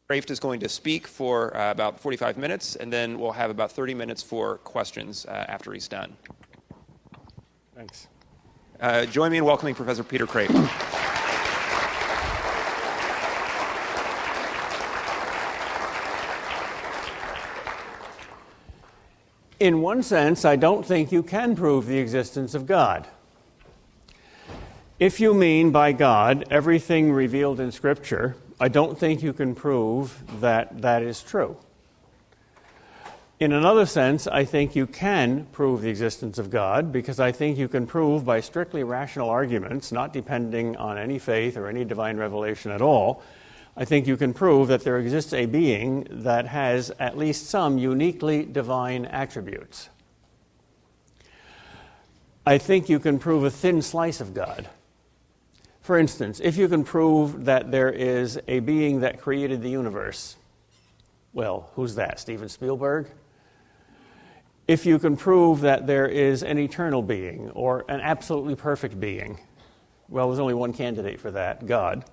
Kreeft is going to speak for about 45 minutes, and then we'll have about 30 minutes for questions after he's done. Thanks. Join me in welcoming Professor Peter Kreeft. In one sense, I don't think you can prove the existence of God. If you mean by God everything revealed in Scripture, I don't think you can prove that that is true. In another sense, I think you can prove the existence of God because I think you can prove by strictly rational arguments, not depending on any faith or any divine revelation at all, I think you can prove that there exists a being that has at least some uniquely divine attributes. I think you can prove a thin slice of God. For instance, if you can prove that there is a being that created the universe, well, who's that? Steven Spielberg? If you can prove that there is an eternal being or an absolutely perfect being, well, there's only one candidate for that, God.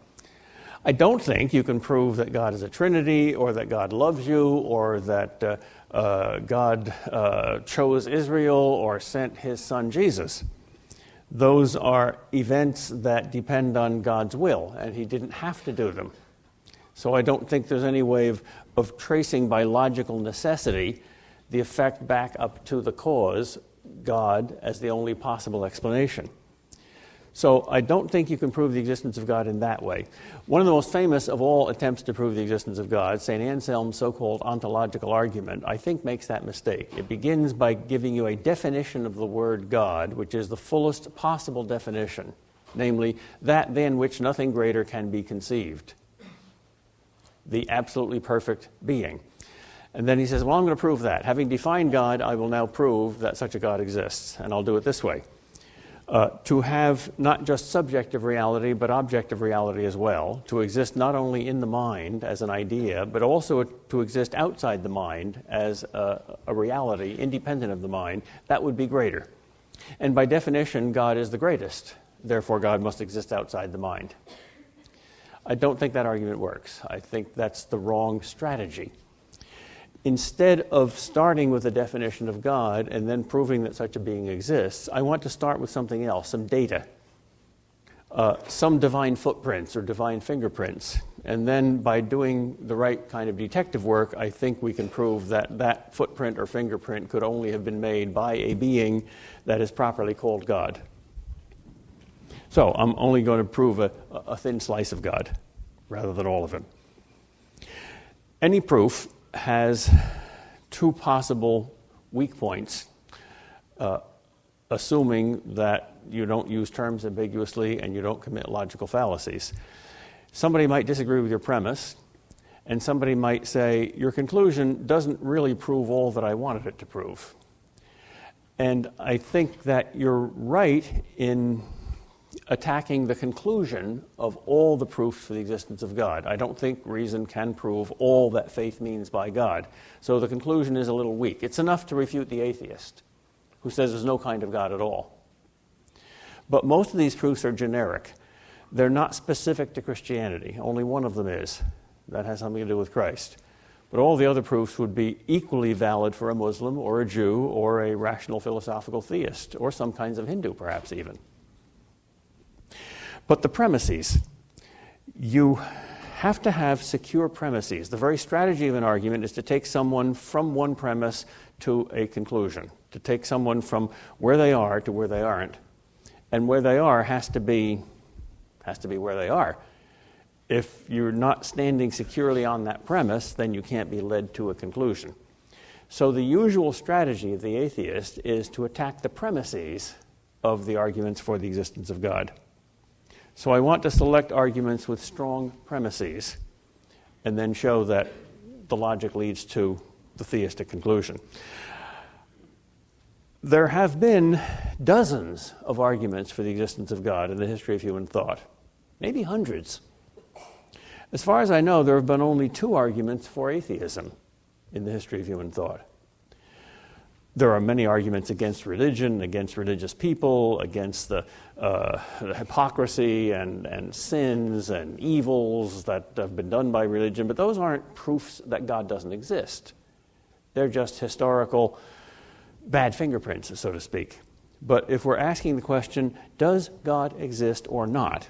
I don't think you can prove that God is a Trinity or that God loves you or that God chose Israel or sent his son Jesus. Those are events that depend on God's will, and he didn't have to do them. So I don't think there's any way of tracing by logical necessity the effect back up to the cause, God, as the only possible explanation. So I don't think you can prove the existence of God in that way. One of the most famous of all attempts to prove the existence of God, St. Anselm's so-called ontological argument, I think makes that mistake. It begins by giving you a definition of the word God, which is the fullest possible definition, namely, that than which nothing greater can be conceived. The absolutely perfect being. And then he says, well, I'm going to prove that. Having defined God, I will now prove that such a God exists, and I'll do it this way. To have not just subjective reality, but objective reality as well, to exist not only in the mind as an idea, but also to exist outside the mind as a reality, independent of the mind, that would be greater. And by definition, God is the greatest. Therefore, God must exist outside the mind. I don't think that argument works. I think that's the wrong strategy. Instead of starting with a definition of God and then proving that such a being exists, I want to start with something else, some data, some divine footprints or divine fingerprints. And then by doing the right kind of detective work, I think we can prove that that footprint or fingerprint could only have been made by a being that is properly called God. So I'm only going to prove a thin slice of God rather than all of him. Any proof has two possible weak points, assuming that you don't use terms ambiguously and you don't commit logical fallacies. Somebody might disagree with your premise, and somebody might say, your conclusion doesn't really prove all that I wanted it to prove. And I think that you're right in attacking the conclusion of all the proofs for the existence of God. I don't think reason can prove all that faith means by God. So the conclusion is a little weak. It's enough to refute the atheist who says there's no kind of God at all. But most of these proofs are generic. They're not specific to Christianity. Only one of them is. That has something to do with Christ. But all the other proofs would be equally valid for a Muslim or a Jew or a rational philosophical theist or some kinds of Hindu, perhaps even. But the premises, you have to have secure premises. The very strategy of an argument is to take someone from one premise to a conclusion, to take someone from where they are to where they aren't. And where they are has to be where they are. If you're not standing securely on that premise, then you can't be led to a conclusion. So the usual strategy of the atheist is to attack the premises of the arguments for the existence of God. So I want to select arguments with strong premises and then show that the logic leads to the theistic conclusion. There have been dozens of arguments for the existence of God in the history of human thought, maybe hundreds. As far as I know, there have been only 2 arguments for atheism in the history of human thought. There are many arguments against religion, against religious people, against the hypocrisy and sins and evils that have been done by religion, but those aren't proofs that God doesn't exist. They're just historical bad fingerprints, so to speak. But if we're asking the question, does God exist or not,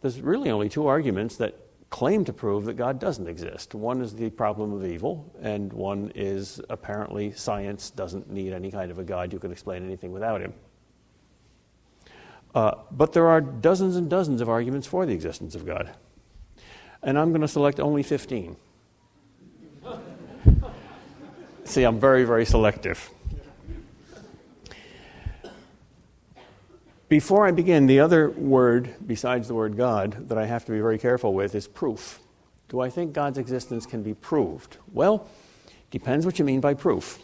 there's really only two arguments that claim to prove that God doesn't exist. One is the problem of evil, and one is apparently science doesn't need any kind of a God who can explain anything without him. But there are dozens and dozens of arguments for the existence of God. And I'm going to select only 15. See, I'm very, very selective. Before I begin, the other word besides the word God that I have to be very careful with is proof. Do I think God's existence can be proved? Well, depends what you mean by proof.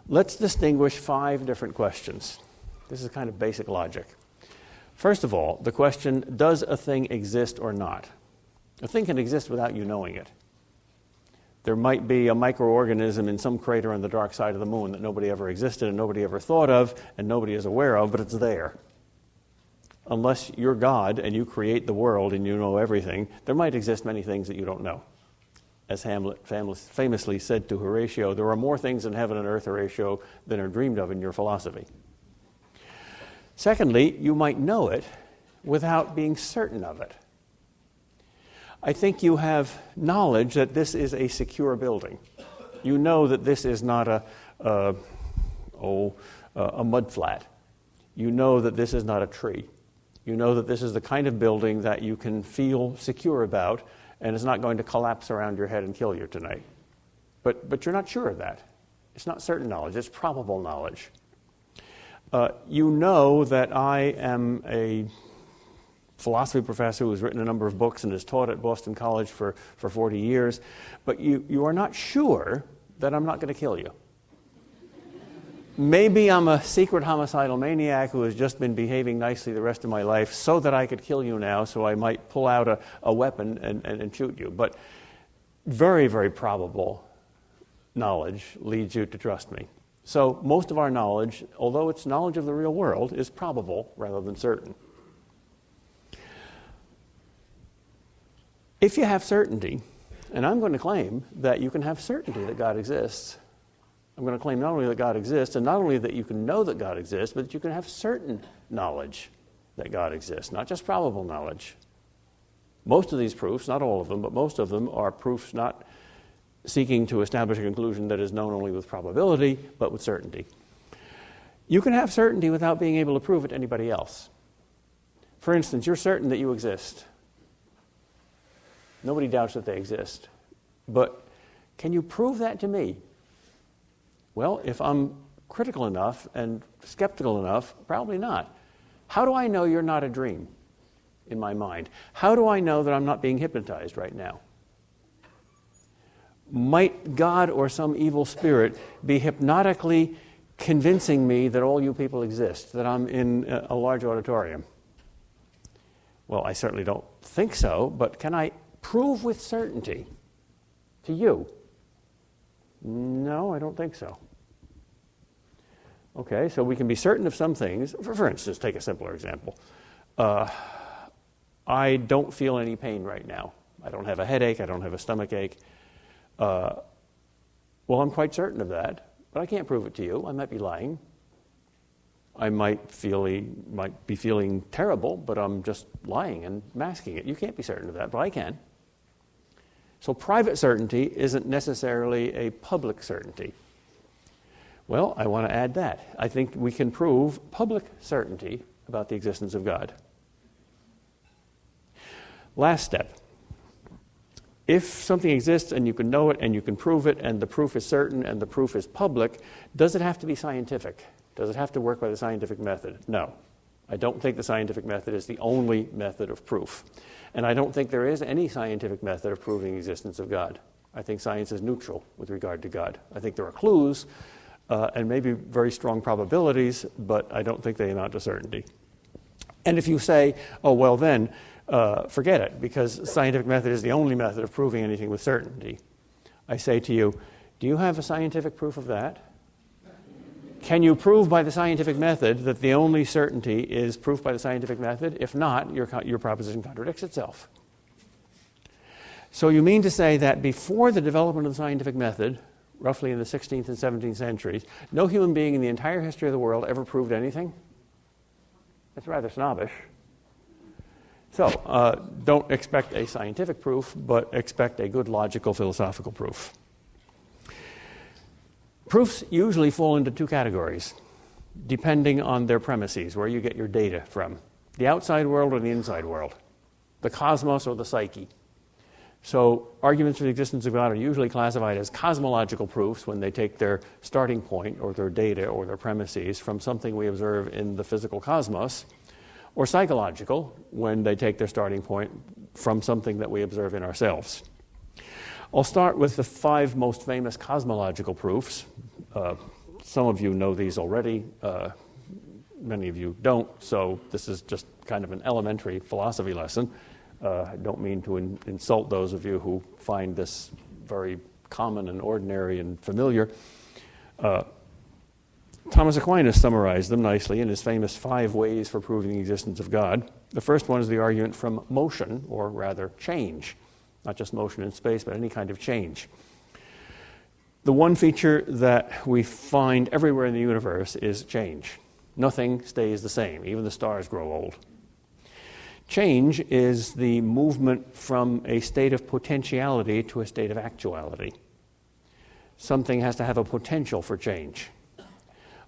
Let's distinguish 5 different questions. This is kind of basic logic. First of all, the question, does a thing exist or not? A thing can exist without you knowing it. There might be a microorganism in some crater on the dark side of the moon that nobody ever existed and nobody ever thought of and nobody is aware of, but it's there. Unless you're God and you create the world and you know everything, there might exist many things that you don't know. As Hamlet famously said to Horatio, there are more things in heaven and earth, Horatio, than are dreamed of in your philosophy. Secondly, you might know it without being certain of it. I think you have knowledge that this is a secure building. You know that this is not a mud flat. You know that this is not a tree. You know that this is the kind of building that you can feel secure about and is not going to collapse around your head and kill you tonight. But you're not sure of that. It's not certain knowledge. It's probable knowledge. You know that I am a philosophy professor who's written a number of books and has taught at Boston College for 40 years, but you are not sure that I'm not going to kill you. Maybe I'm a secret homicidal maniac who has just been behaving nicely the rest of my life so that I could kill you now, so I might pull out a weapon and shoot you. But very, very probable knowledge leads you to trust me. So most of our knowledge, although it's knowledge of the real world, is probable rather than certain. If you have certainty, and I'm going to claim that you can have certainty that God exists, I'm going to claim not only that God exists, and not only that you can know that God exists, but that you can have certain knowledge that God exists, not just probable knowledge. Most of these proofs, not all of them, but most of them are proofs not seeking to establish a conclusion that is known only with probability, but with certainty. You can have certainty without being able to prove it to anybody else. For instance, you're certain that you exist. Nobody doubts that they exist. But can you prove that to me? Well, if I'm critical enough and skeptical enough, probably not. How do I know you're not a dream in my mind? How do I know that I'm not being hypnotized right now? Might God or some evil spirit be hypnotically convincing me that all you people exist, that I'm in a large auditorium? Well, I certainly don't think so, but can I prove with certainty to you? No, I don't think so. Okay, so we can be certain of some things. For instance, take a simpler example. I don't feel any pain right now. I don't have a headache. I don't have a stomach ache. Well, I'm quite certain of that, but I can't prove it to you. I might be lying. I might be feeling terrible, but I'm just lying and masking it. You can't be certain of that, but I can. So private certainty isn't necessarily a public certainty. Well, I want to add that. I think we can prove public certainty about the existence of God. Last step. If something exists and you can know it and you can prove it and the proof is certain and the proof is public, does it have to be scientific? Does it have to work by the scientific method? No. I don't think the scientific method is the only method of proof. And I don't think there is any scientific method of proving the existence of God. I think science is neutral with regard to God. I think there are clues and maybe very strong probabilities, but I don't think they amount to certainty. And if you say, oh, well then, forget it, because scientific method is the only method of proving anything with certainty, I say to you, do you have a scientific proof of that? Can you prove by the scientific method that the only certainty is proof by the scientific method? If not, your proposition contradicts itself. So you mean to say that before the development of the scientific method, roughly in the 16th and 17th centuries, no human being in the entire history of the world ever proved anything? That's rather snobbish. So don't expect a scientific proof, but expect a good logical philosophical proof. Proofs usually fall into two categories, depending on their premises, where you get your data from. The outside world or the inside world, the cosmos or the psyche. So arguments for the existence of God are usually classified as cosmological proofs when they take their starting point or their data or their premises from something we observe in the physical cosmos, or psychological when they take their starting point from something that we observe in ourselves. I'll start with the 5 most famous cosmological proofs. Some of you know these already. Many of you don't, so this is just kind of an elementary philosophy lesson. I don't mean to insult those of you who find this very common and ordinary and familiar. Thomas Aquinas summarized them nicely in his famous 5 ways for proving the existence of God. The first one is the argument from motion, or rather change. Not just motion in space, but any kind of change. The one feature that we find everywhere in the universe is change. Nothing stays the same. Even the stars grow old. Change is the movement from a state of potentiality to a state of actuality. Something has to have a potential for change.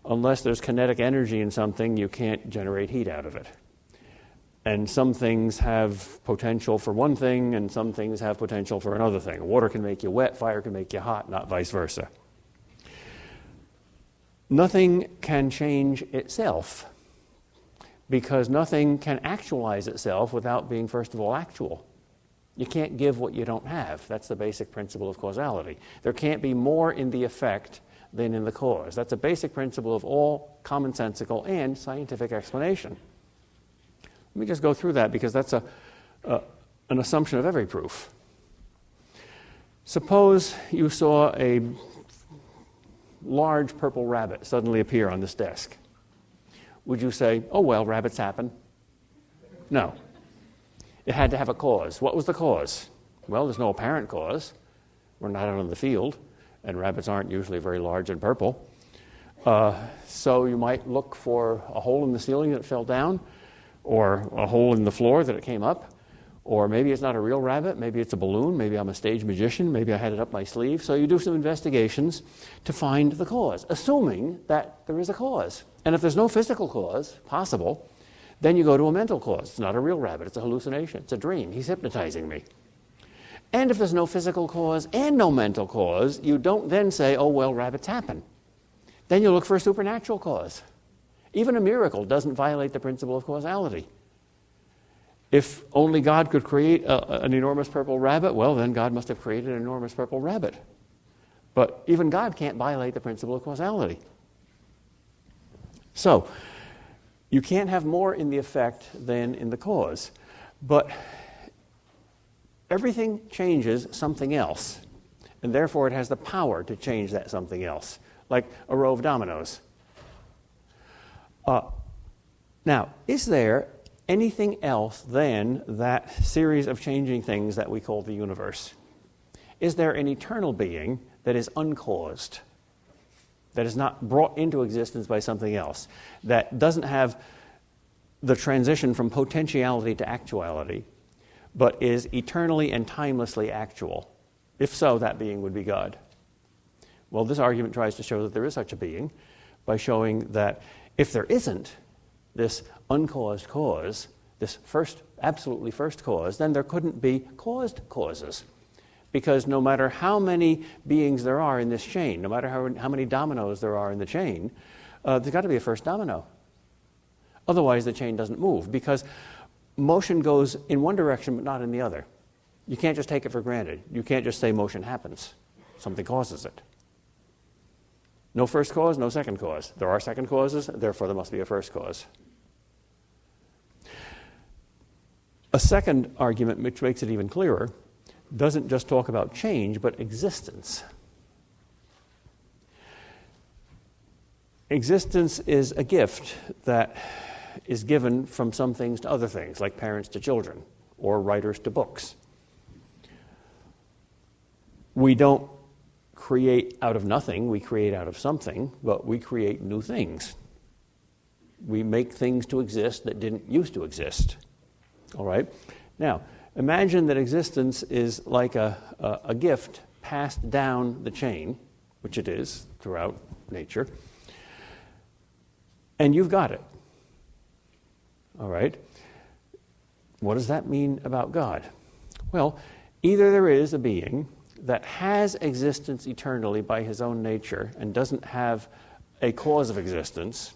Unless there's kinetic energy in something, you can't generate heat out of it. And some things have potential for one thing, and some things have potential for another thing. Water can make you wet, fire can make you hot, not vice versa. Nothing can change itself, because nothing can actualize itself without being, first of all, actual. You can't give what you don't have. That's the basic principle of causality. There can't be more in the effect than in the cause. That's a basic principle of all commonsensical and scientific explanation. Let me just go through that because that's an assumption of every proof. Suppose you saw a large purple rabbit suddenly appear on this desk. Would you say, oh, well, rabbits happen? No. It had to have a cause. What was the cause? Well, there's no apparent cause. We're not out in the field, and rabbits aren't usually very large and purple. So you might look for a hole in the ceiling that fell down, or a hole in the floor that it came up, or maybe it's not a real rabbit, maybe it's a balloon, maybe I'm a stage magician, maybe I had it up my sleeve. So you do some investigations to find the cause, assuming that there is a cause. And if there's no physical cause possible, then you go to a mental cause. It's not a real rabbit, it's a hallucination, it's a dream, he's hypnotizing me. And if there's no physical cause and no mental cause, you don't then say, oh, well, rabbits happen. Then you look for a supernatural cause. Even a miracle doesn't violate the principle of causality. If only God could create an enormous purple rabbit, well, then God must have created an enormous purple rabbit. But even God can't violate the principle of causality. So, you can't have more in the effect than in the cause. But everything changes something else, and therefore it has the power to change that something else, like a row of dominoes. Now, is there anything else than that series of changing things that we call the universe? Is there an eternal being that is uncaused, that is not brought into existence by something else, that doesn't have the transition from potentiality to actuality, but is eternally and timelessly actual? If so, that being would be God. Well, this argument tries to show that there is such a being by showing that if there isn't this uncaused cause, this absolutely first cause, then there couldn't be caused causes. Because no matter how many beings there are in this chain, no matter how many dominoes there are in the chain, there's got to be a first domino. Otherwise, the chain doesn't move, because motion goes in one direction but not in the other. You can't just take it for granted. You can't just say motion happens. Something causes it. No first cause, no second cause. There are second causes, therefore there must be a first cause. A second argument, which makes it even clearer, doesn't just talk about change, but existence. Existence is a gift that is given from some things to other things, like parents to children or writers to books. We don't create out of nothing, we create out of something, but we create new things. We make things to exist that didn't used to exist. All right? Now, imagine that existence is like a gift passed down the chain, which it is throughout nature, and you've got it. All right? What does that mean about God? Well, either there is a being that has existence eternally by his own nature and doesn't have a cause of existence,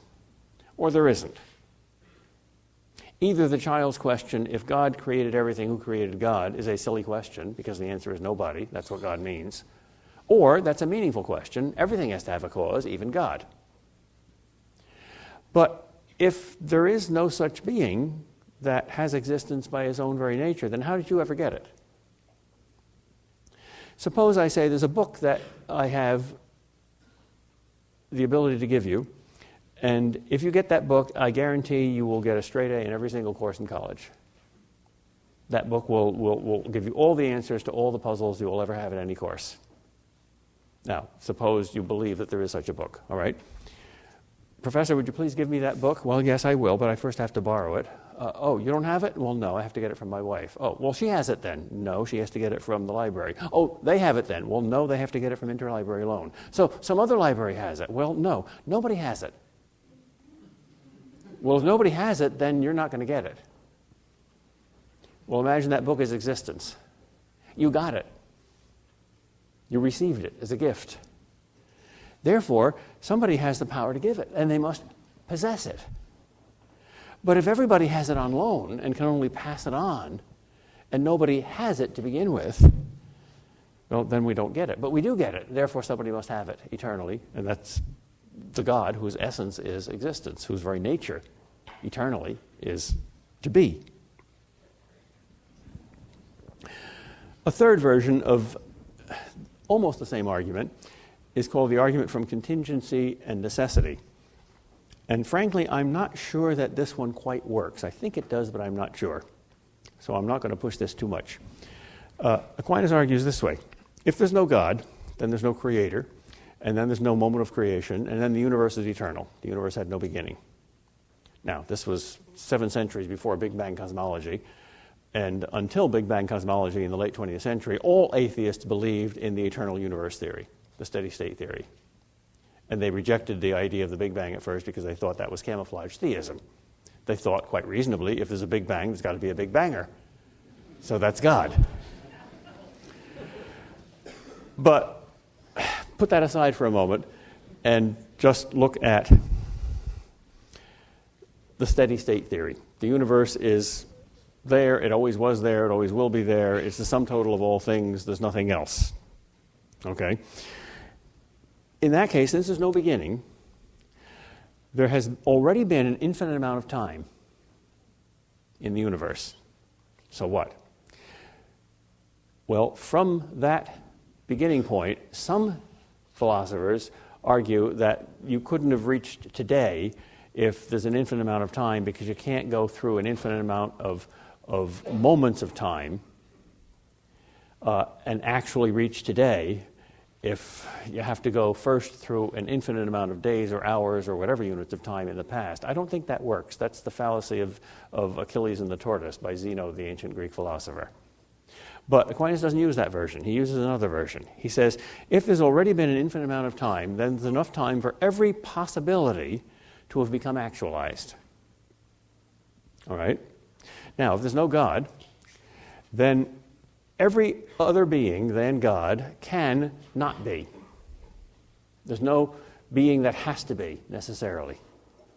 or there isn't. Either the child's question, if God created everything, who created God, is a silly question, because the answer is nobody, that's what God means, or that's a meaningful question, everything has to have a cause, even God. But if there is no such being that has existence by his own very nature, then how did you ever get it? Suppose I say there's a book that I have the ability to give you, and if you get that book, I guarantee you will get a straight A in every single course in college. That book will give you all the answers to all the puzzles you will ever have in any course. Now, suppose you believe that there is such a book, all right? Professor, would you please give me that book? Well, yes, I will, but I first have to borrow it. Oh, you don't have it? Well, no, I have to get it from my wife. Oh, well, she has it then. No, she has to get it from the library. Oh, they have it then. Well, no, they have to get it from interlibrary loan. So some other library has it. Well, no, nobody has it. Well, if nobody has it, then you're not going to get it. Well, imagine that book is existence. You got it. You received it as a gift. Therefore, somebody has the power to give it, and they must possess it. But if everybody has it on loan and can only pass it on, and nobody has it to begin with, well, then we don't get it. But we do get it. Therefore, somebody must have it eternally, and that's the God whose essence is existence, whose very nature eternally is to be. A third version of almost the same argument is called the argument from contingency and necessity. And frankly, I'm not sure that this one quite works. I think it does, but I'm not sure. So I'm not going to push this too much. Aquinas argues this way. If there's no God, then there's no creator, and then there's no moment of creation, and then the universe is eternal. The universe had no beginning. Now, this was 7 centuries before Big Bang cosmology, and until Big Bang cosmology in the late 20th century, all atheists believed in the eternal universe theory, the steady-state theory. And they rejected the idea of the Big Bang at first because they thought that was camouflage theism. They thought, quite reasonably, if there's a Big Bang, there's got to be a Big Banger. So that's God. But put that aside for a moment and just look at the steady-state theory. The universe is there, it always was there, it always will be there. It's the sum total of all things, there's nothing else. Okay? In that case, since there's no beginning, there has already been an infinite amount of time in the universe. So what? Well, from that beginning point, some philosophers argue that you couldn't have reached today if there's an infinite amount of time, because you can't go through an infinite amount of moments of time and actually reach today if you have to go first through an infinite amount of days or hours or whatever units of time in the past. I don't think that works. That's the fallacy of Achilles and the tortoise by Zeno, the ancient Greek philosopher. But Aquinas doesn't use that version. He uses another version. He says, if there's already been an infinite amount of time, then there's enough time for every possibility to have become actualized. All right? Now, if there's no God, then every other being than God can not be. There's no being that has to be, necessarily.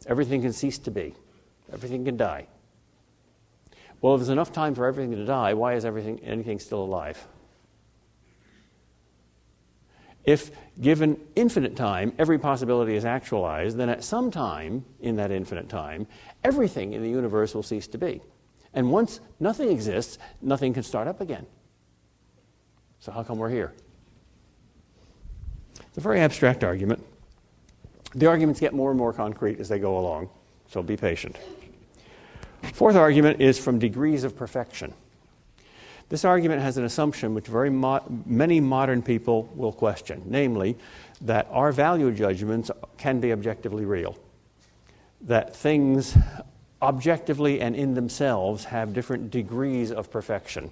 Everything can cease to be. Everything can die. Well, if there's enough time for everything to die, why is anything still alive? If given infinite time, every possibility is actualized, then at some time in that infinite time, everything in the universe will cease to be. And once nothing exists, nothing can start up again. So how come we're here? It's a very abstract argument. The arguments get more and more concrete as they go along, so be patient. Fourth argument is from degrees of perfection. This argument has an assumption which many modern people will question, namely that our value judgments can be objectively real, that things objectively and in themselves have different degrees of perfection,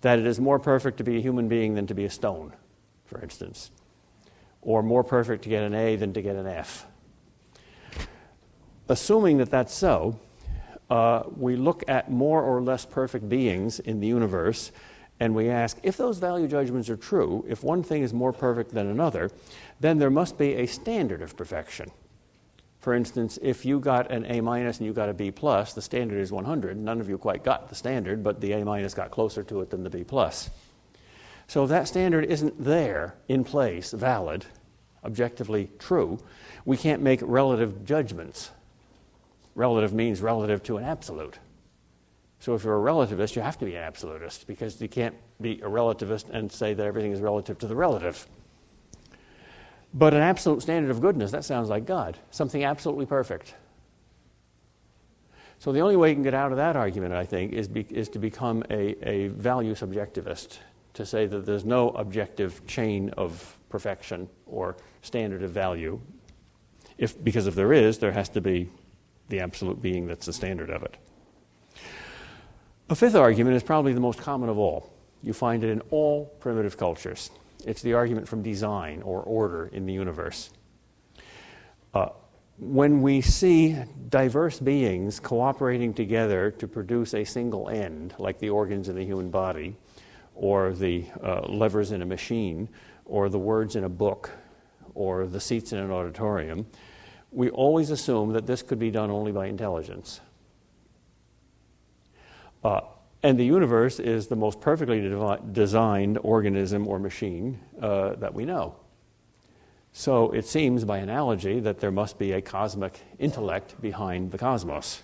that it is more perfect to be a human being than to be a stone, for instance, or more perfect to get an A than to get an F. Assuming that that's so, we look at more or less perfect beings in the universe, and we ask, if those value judgments are true, if one thing is more perfect than another, then there must be a standard of perfection. For instance, if you got an A minus and you got a B plus, the standard is 100. None of you quite got the standard, but the A minus got closer to it than the B plus. So if that standard isn't there, in place, valid, objectively true, we can't make relative judgments. Relative means relative to an absolute. So if you're a relativist, you have to be an absolutist, because you can't be a relativist and say that everything is relative to the relative. But an absolute standard of goodness, that sounds like God, something absolutely perfect. So the only way you can get out of that argument, I think, is to become a value subjectivist, to say that there's no objective chain of perfection or standard of value. Because if there is, there has to be the absolute being that's the standard of it. A fifth argument is probably the most common of all. You find it in all primitive cultures. It's the argument from design or order in the universe. When we see diverse beings cooperating together to produce a single end, like the organs in the human body, or the levers in a machine, or the words in a book, or the seats in an auditorium, we always assume that this could be done only by intelligence. And the universe is the most perfectly designed organism or machine that we know. So it seems, by analogy, that there must be a cosmic intellect behind the cosmos.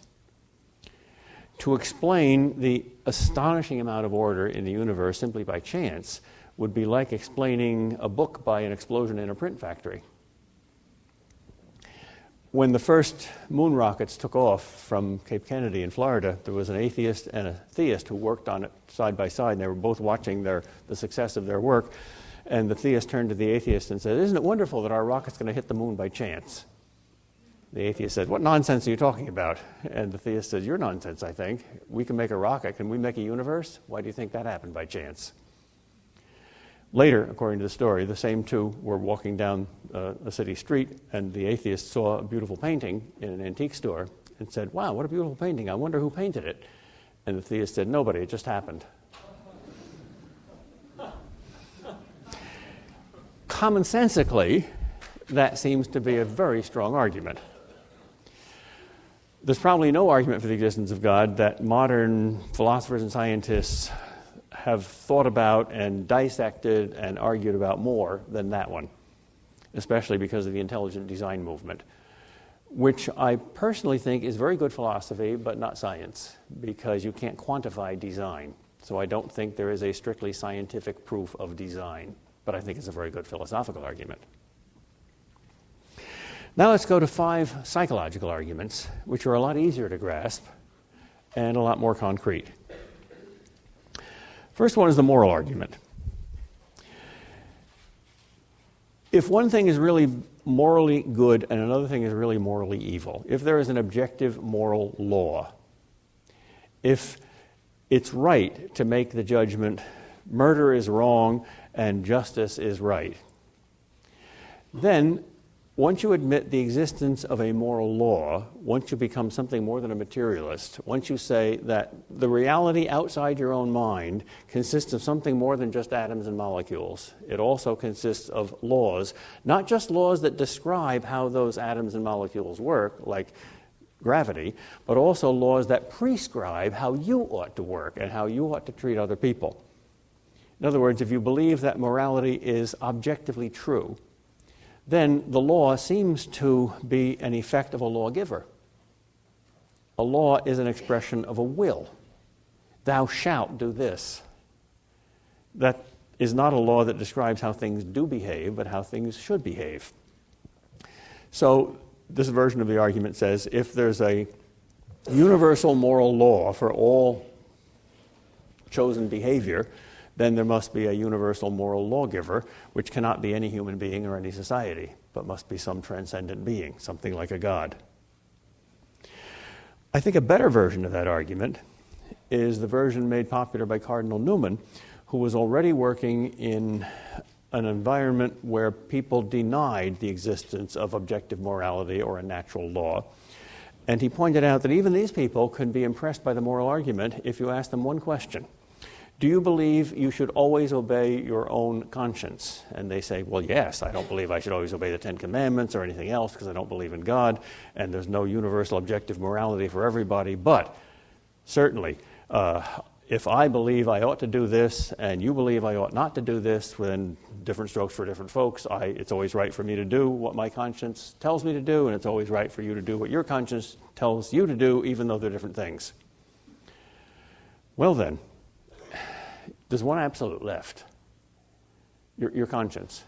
To explain the astonishing amount of order in the universe simply by chance would be like explaining a book by an explosion in a print factory. When the first moon rockets took off from Cape Kennedy in Florida, there was an atheist and a theist who worked on it side by side, and they were both watching the success of their work. And the theist turned to the atheist and said, "Isn't it wonderful that our rocket's going to hit the moon by chance?" The atheist said, "What nonsense are you talking about?" And the theist said, "You're nonsense, I think. We can make a rocket. Can we make a universe? Why do you think that happened by chance?" Later, according to the story, the same two were walking down a city street, and the atheist saw a beautiful painting in an antique store and said, "Wow, what a beautiful painting. I wonder who painted it." And the theist said, "Nobody, it just happened." Commonsensically, that seems to be a very strong argument. There's probably no argument for the existence of God that modern philosophers and scientists have thought about and dissected and argued about more than that one, especially because of the intelligent design movement, which I personally think is very good philosophy but not science, because you can't quantify design. So I don't think there is a strictly scientific proof of design, but I think it's a very good philosophical argument. Now let's go to 5 psychological arguments, which are a lot easier to grasp and a lot more concrete. First one is the moral argument. If one thing is really morally good and another thing is really morally evil, if there is an objective moral law, if it's right to make the judgment murder is wrong and justice is right, then once you admit the existence of a moral law, once you become something more than a materialist, once you say that the reality outside your own mind consists of something more than just atoms and molecules, it also consists of laws, not just laws that describe how those atoms and molecules work, like gravity, but also laws that prescribe how you ought to work and how you ought to treat other people. In other words, if you believe that morality is objectively true, then the law seems to be an effect of a lawgiver. A law is an expression of a will. Thou shalt do this. That is not a law that describes how things do behave, but how things should behave. So this version of the argument says if there's a universal moral law for all chosen behavior, then there must be a universal moral lawgiver, which cannot be any human being or any society, but must be some transcendent being, something like a god. I think a better version of that argument is the version made popular by Cardinal Newman, who was already working in an environment where people denied the existence of objective morality or a natural law. And he pointed out that even these people could be impressed by the moral argument if you ask them one question. Do you believe you should always obey your own conscience? And they say, well, yes, I don't believe I should always obey the Ten Commandments or anything else because I don't believe in God, and there's no universal objective morality for everybody. But certainly, if I believe I ought to do this and you believe I ought not to do this, then different strokes for different folks. It's always right for me to do what my conscience tells me to do, and it's always right for you to do what your conscience tells you to do, even though they're different things. Well then, there's one absolute left. Your conscience.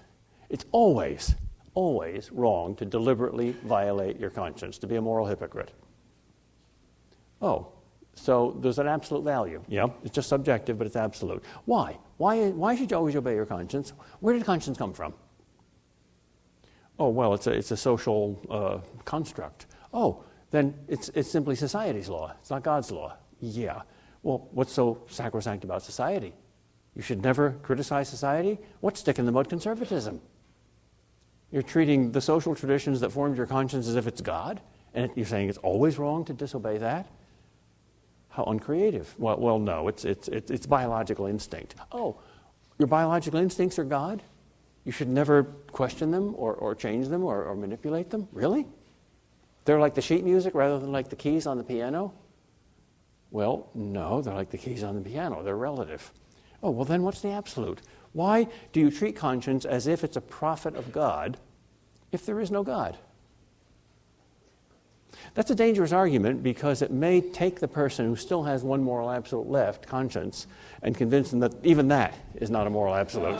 It's always, always wrong to deliberately violate your conscience, to be a moral hypocrite. Oh, so there's an absolute value. Yeah, it's just subjective, but it's absolute. Why? Why should you always obey your conscience? Where did conscience come from? Oh, well, it's a social construct. Oh, then it's simply society's law. It's not God's law. Yeah. Well, what's so sacrosanct about society? You should never criticize society? What's stick in the mud conservatism? You're treating the social traditions that formed your conscience as if it's God, and you're saying it's always wrong to disobey that? How uncreative. Well, no, it's biological instinct. Oh, your biological instincts are God? You should never question them or change them or manipulate them? Really? They're like the sheet music rather than like the keys on the piano? Well, no, they're like the keys on the piano. They're relative. Oh, well then what's the absolute? Why do you treat conscience as if it's a prophet of God if there is no God? That's a dangerous argument because it may take the person who still has one moral absolute left, conscience, and convince them that even that is not a moral absolute.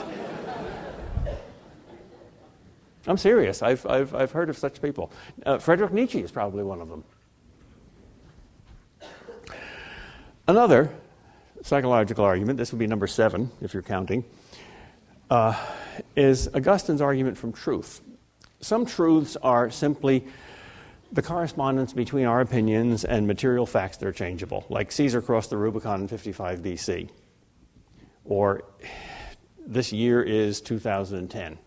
I'm serious. I've heard of such people. Friedrich Nietzsche is probably one of them. Another psychological argument, this would be number 7 if you're counting, is Augustine's argument from truth. Some truths are simply the correspondence between our opinions and material facts that are changeable, like Caesar crossed the Rubicon in 55 BC, or this year is 2010,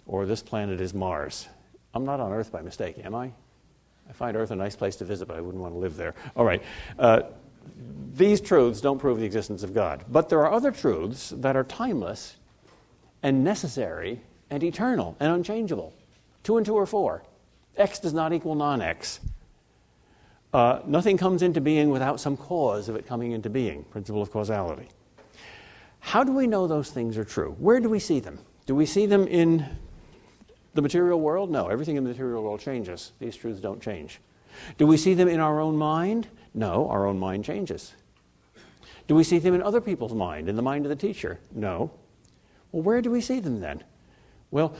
or this planet is Mars. I'm not on Earth by mistake, am I? I find Earth a nice place to visit, but I wouldn't want to live there. All right. These truths don't prove the existence of God. But there are other truths that are timeless and necessary and eternal and unchangeable. 2 and 2 are 4. X does not equal non-X. Nothing comes into being without some cause of it coming into being, principle of causality. How do we know those things are true? Where do we see them? Do we see them in the material world? No, everything in the material world changes. These truths don't change. Do we see them in our own mind? No, our own mind changes. Do we see them in other people's mind, in the mind of the teacher? No. Well, where do we see them then? Well,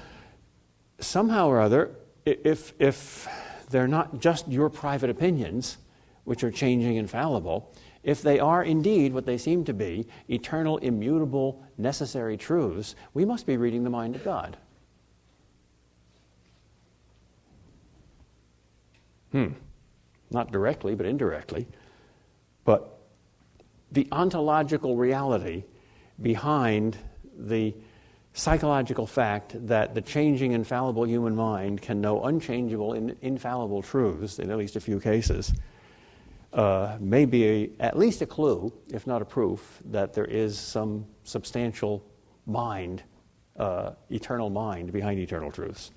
somehow or other, if they're not just your private opinions, which are changing and fallible, if they are indeed what they seem to be, eternal, immutable, necessary truths, we must be reading the mind of God. Not directly, but indirectly. But the ontological reality behind the psychological fact that the changing, infallible human mind can know unchangeable, infallible truths, in at least a few cases, may be at least a clue, if not a proof, that there is some substantial mind, eternal mind behind eternal truths.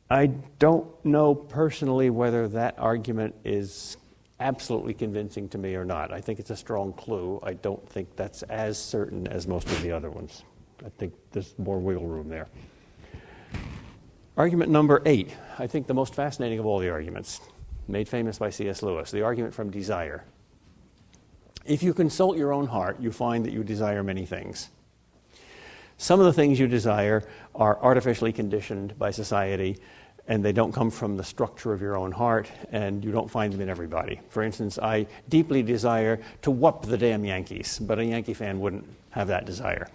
I don't know personally whether that argument is absolutely convincing to me or not. I think it's a strong clue. I don't think that's as certain as most of the other ones. I think there's more wiggle room there. Argument number 8, I think the most fascinating of all the arguments, made famous by C.S. Lewis, the argument from desire. If you consult your own heart, you find that you desire many things. Some of the things you desire are artificially conditioned by society, and they don't come from the structure of your own heart, and you don't find them in everybody. For instance, I deeply desire to whoop the damn Yankees, but a Yankee fan wouldn't have that desire.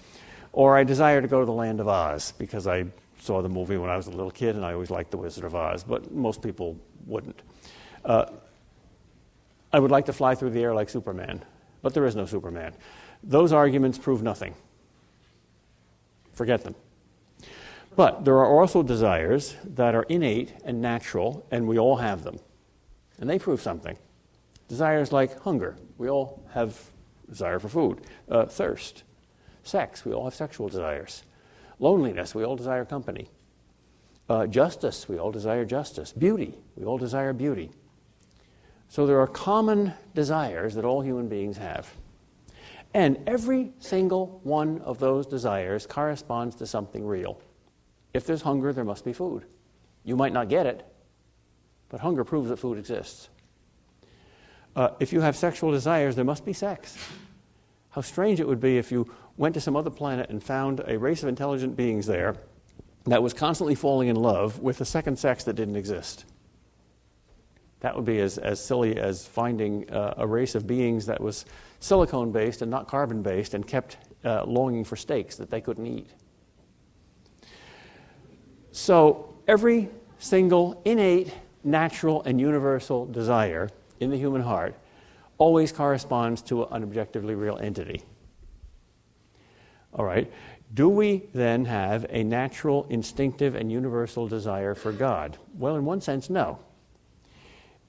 Or I desire to go to the land of Oz, because I saw the movie when I was a little kid, and I always liked The Wizard of Oz, but most people wouldn't. I would like to fly through the air like Superman, but there is no Superman. Those arguments prove nothing. Forget them. But there are also desires that are innate and natural, and we all have them. And they prove something. Desires like hunger. We all have desire for food. Thirst. Sex. We all have sexual desires. Loneliness. We all desire company. Justice. We all desire justice. Beauty. We all desire beauty. So there are common desires that all human beings have. And every single one of those desires corresponds to something real. If there's hunger, there must be food. You might not get it, but hunger proves that food exists. If you have sexual desires, there must be sex. How strange it would be if you went to some other planet and found a race of intelligent beings there that was constantly falling in love with a second sex that didn't exist. That would be as silly as finding a race of beings that was silicone-based and not carbon-based and kept longing for steaks that they couldn't eat. So every single innate, natural, and universal desire in the human heart always corresponds to an objectively real entity. All right. Do we then have a natural, instinctive, and universal desire for God? Well, in one sense, no.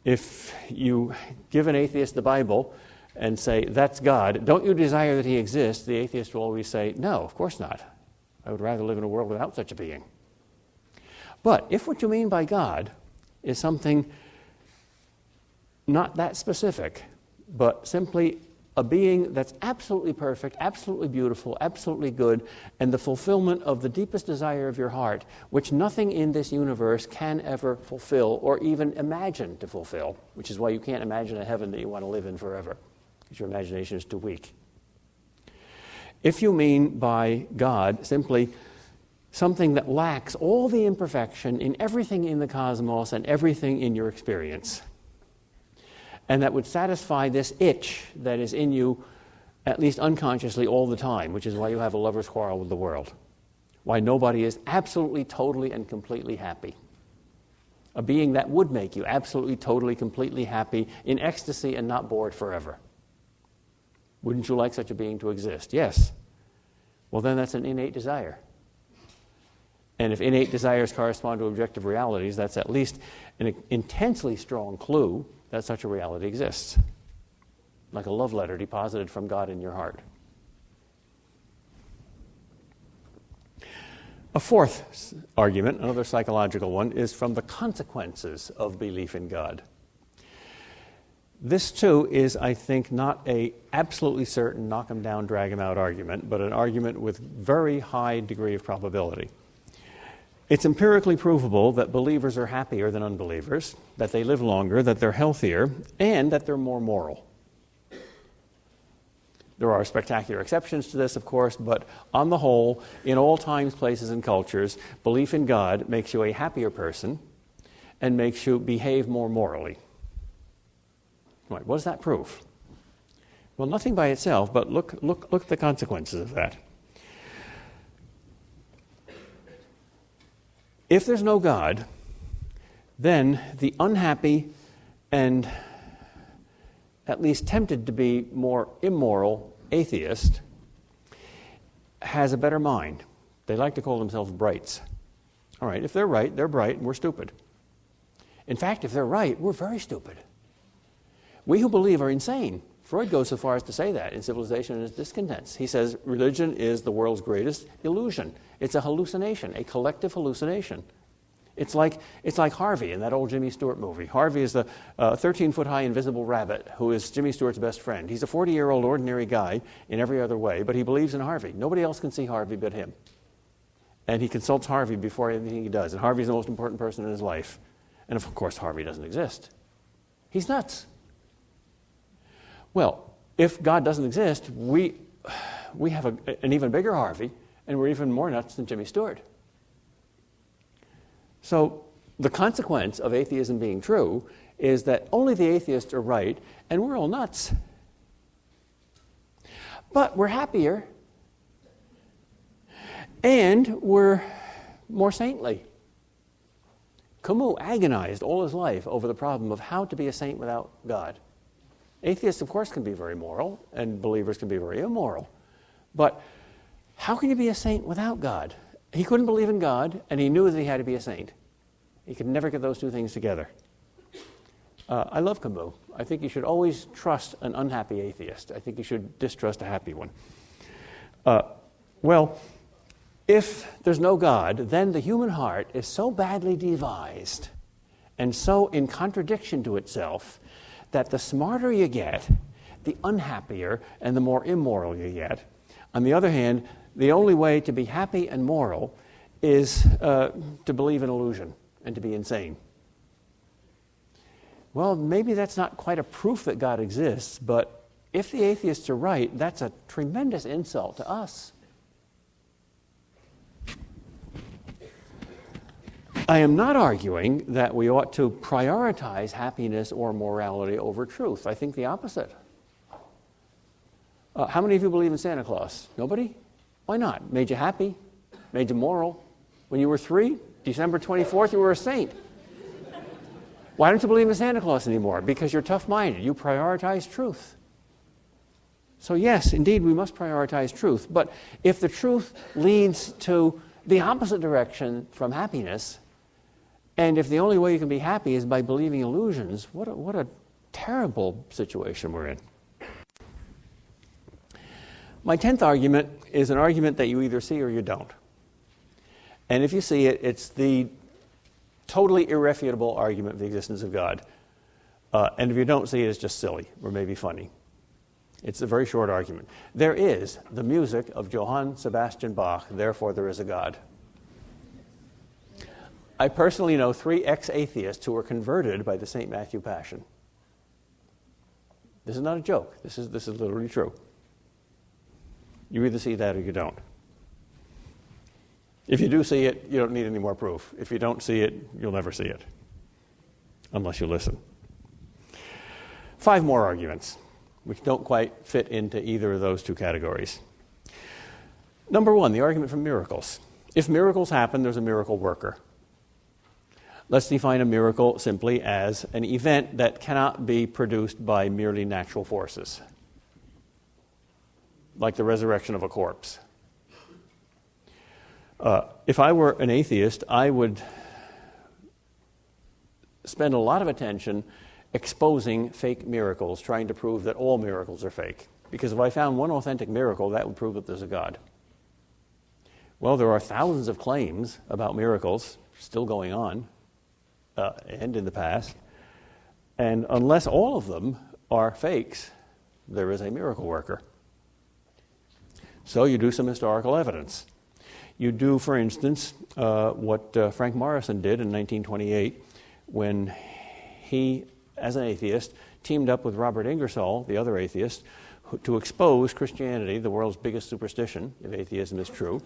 If you give an atheist the Bible and say, that's God, don't you desire that he exists? The atheist will always say, no, of course not. I would rather live in a world without such a being. But if what you mean by God is something not that specific, but simply a being that's absolutely perfect, absolutely beautiful, absolutely good, and the fulfillment of the deepest desire of your heart, which nothing in this universe can ever fulfill or even imagine to fulfill, which is why you can't imagine a heaven that you want to live in forever, because your imagination is too weak. If you mean by God simply something that lacks all the imperfection in everything in the cosmos and everything in your experience, and that would satisfy this itch that is in you, at least unconsciously, all the time, which is why you have a lover's quarrel with the world, why nobody is absolutely, totally, and completely happy. A being that would make you absolutely, totally, completely happy in ecstasy and not bored forever. Wouldn't you like such a being to exist? Yes. Well, then that's an innate desire. And if innate desires correspond to objective realities, that's at least an intensely strong clue that such a reality exists, like a love letter deposited from God in your heart. A fourth argument, another psychological one, is from the consequences of belief in God. This, too, is, I think, not a absolutely certain knock 'em down, drag 'em out argument, but an argument with very high degree of probability. It's empirically provable that believers are happier than unbelievers, that they live longer, that they're healthier, and that they're more moral. There are spectacular exceptions to this, of course, but on the whole, in all times, places, and cultures, belief in God makes you a happier person and makes you behave more morally. Right, what does that prove? Well, nothing by itself, but look at the consequences of that. If there's no God, then the unhappy and at least tempted to be more immoral atheist has a better mind. They like to call themselves brights. All right, if they're right, they're bright, and we're stupid. In fact, if they're right, we're very stupid. We who believe are insane. Freud goes so far as to say that in Civilization and Its Discontents. He says religion is the world's greatest illusion. It's a hallucination, a collective hallucination. It's like Harvey in that old Jimmy Stewart movie. Harvey is the 13-foot-high invisible rabbit who is Jimmy Stewart's best friend. He's a 40-year-old ordinary guy in every other way, but he believes in Harvey. Nobody else can see Harvey but him. And he consults Harvey before anything he does. And Harvey's the most important person in his life. And of course, Harvey doesn't exist. He's nuts. Well, if God doesn't exist, we have an even bigger Harvey, and we're even more nuts than Jimmy Stewart. So the consequence of atheism being true is that only the atheists are right, and we're all nuts. But we're happier, and we're more saintly. Camus agonized all his life over the problem of how to be a saint without God. Atheists, of course, can be very moral, and believers can be very immoral. But how can you be a saint without God? He couldn't believe in God, and he knew that he had to be a saint. He could never get those two things together. I love Camus. I think you should always trust an unhappy atheist. I think you should distrust a happy one. Well, if there's no God, then the human heart is so badly devised and so in contradiction to itself that the smarter you get, the unhappier and the more immoral you get. On the other hand, the only way to be happy and moral is to believe in illusion and to be insane. Well, maybe that's not quite a proof that God exists, but if the atheists are right, that's a tremendous insult to us. I am not arguing that we ought to prioritize happiness or morality over truth. I think the opposite. How many of you believe in Santa Claus? Nobody? Why not? Made you happy? Made you moral? When you were 3, December 24th, you were a saint. Why don't you believe in Santa Claus anymore? Because you're tough-minded. You prioritize truth. So yes, indeed, we must prioritize truth. But if the truth leads to the opposite direction from happiness, and if the only way you can be happy is by believing illusions, what a terrible situation we're in. My 10th argument is an argument that you either see or you don't. And if you see it, it's the totally irrefutable argument of the existence of God. And if you don't see it, it's just silly or maybe funny. It's a very short argument. There is the music of Johann Sebastian Bach, therefore there is a God. I personally know 3 ex-atheists who were converted by the St. Matthew Passion. This is not a joke. This is literally true. You either see that or you don't. If you do see it, you don't need any more proof. If you don't see it, you'll never see it, unless you listen. 5 more arguments, which don't quite fit into either of those 2 categories. Number 1, the argument from miracles. If miracles happen, there's a miracle worker. Let's define a miracle simply as an event that cannot be produced by merely natural forces, like the resurrection of a corpse. If I were an atheist, I would spend a lot of attention exposing fake miracles, trying to prove that all miracles are fake. Because if I found one authentic miracle, that would prove that there's a God. Well, there are thousands of claims about miracles still going on, and in the past. And unless all of them are fakes, there is a miracle worker. So you do some historical evidence. You do, for instance, what Frank Morrison did in 1928 when he, as an atheist, teamed up with Robert Ingersoll, the other atheist, to expose Christianity, the world's biggest superstition, if atheism is true.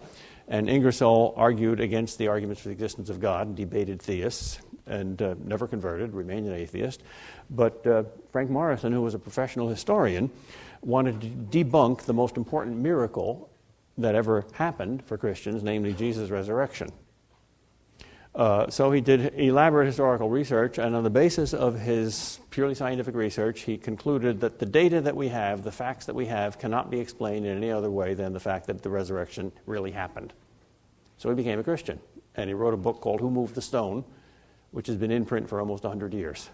And Ingersoll argued against the arguments for the existence of God and debated theists and never converted, remained an atheist. But Frank Morrison, who was a professional historian, wanted to debunk the most important miracle that ever happened for Christians, namely Jesus' resurrection. So he did elaborate historical research, and on the basis of his purely scientific research, he concluded that the data that we have, the facts that we have, cannot be explained in any other way than the fact that the resurrection really happened. So he became a Christian, and he wrote a book called Who Moved the Stone, which has been in print for almost 100 years.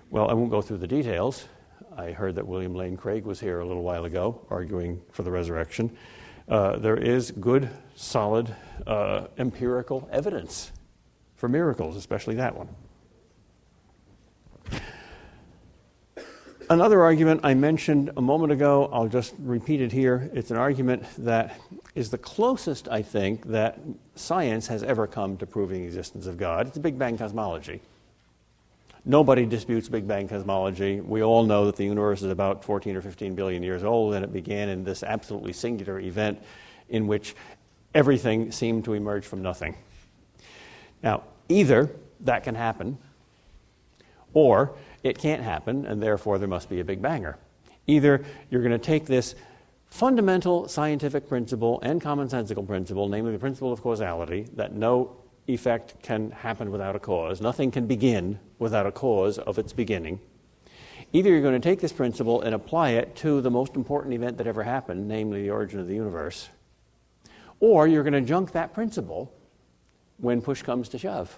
Well, I won't go through the details. I heard that William Lane Craig was here a little while ago arguing for the resurrection. There is good, solid, empirical evidence for miracles, especially that one. Another argument I mentioned a moment ago, I'll just repeat it here. It's an argument that is the closest, I think, that science has ever come to proving the existence of God. It's Big Bang cosmology. Nobody disputes Big Bang cosmology. We all know that the universe is about 14 or 15 billion years old, and it began in this absolutely singular event in which everything seemed to emerge from nothing. Now, either that can happen, or it can't happen, and therefore there must be a Big Banger. Either you're going to take this fundamental scientific principle and commonsensical principle, namely the principle of causality, that no effect can happen without a cause. Nothing can begin without a cause of its beginning. Either you're going to take this principle and apply it to the most important event that ever happened, namely the origin of the universe, or you're going to junk that principle when push comes to shove.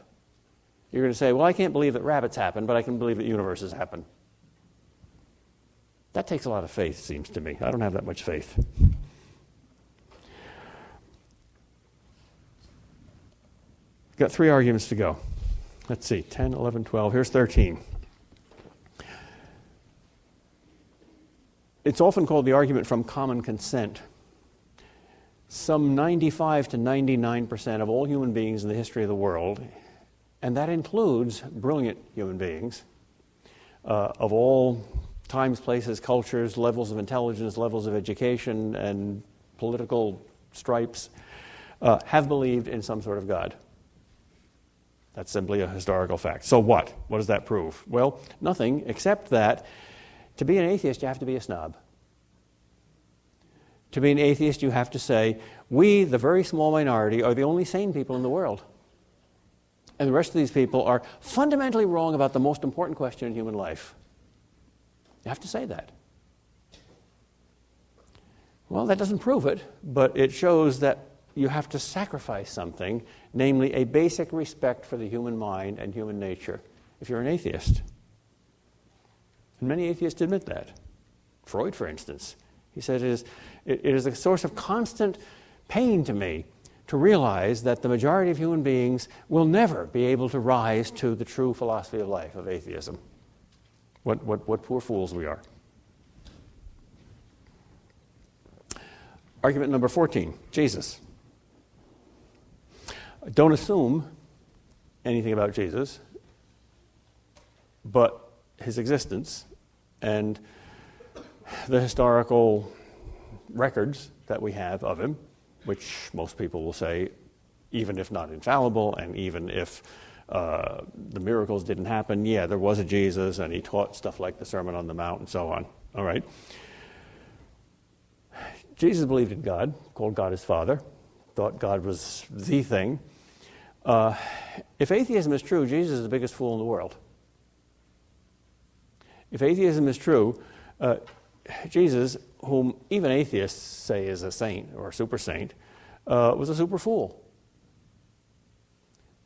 You're going to say, well, I can't believe that rabbits happen, but I can believe that universes happen. That takes a lot of faith, seems to me. I don't have that much faith. Got 3 arguments to go. Let's see, 10, 11, 12. Here's 13. It's often called the argument from common consent. Some 95 to 99% of all human beings in the history of the world, and that includes brilliant human beings of all times, places, cultures, levels of intelligence, levels of education, and political stripes, have believed in some sort of God. That's simply a historical fact. So what? What does that prove? Well, nothing except that to be an atheist, you have to be a snob. To be an atheist, you have to say, we, the very small minority, are the only sane people in the world. And the rest of these people are fundamentally wrong about the most important question in human life. You have to say that. Well, that doesn't prove it, but it shows that you have to sacrifice something, namely a basic respect for the human mind and human nature, if you're an atheist. And many atheists admit that. Freud, for instance, he said, it is a source of constant pain to me to realize that the majority of human beings will never be able to rise to the true philosophy of life, of atheism. What poor fools we are. Argument number 14, Jesus. Don't assume anything about Jesus, but his existence and the historical records that we have of him, which most people will say, even if not infallible, and even if the miracles didn't happen, yeah, there was a Jesus, and he taught stuff like the Sermon on the Mount and so on. All right. Jesus believed in God, called God his Father, thought God was the thing. If atheism is true, Jesus is the biggest fool in the world. If atheism is true, Jesus, whom even atheists say is a saint or a super saint, was a super fool.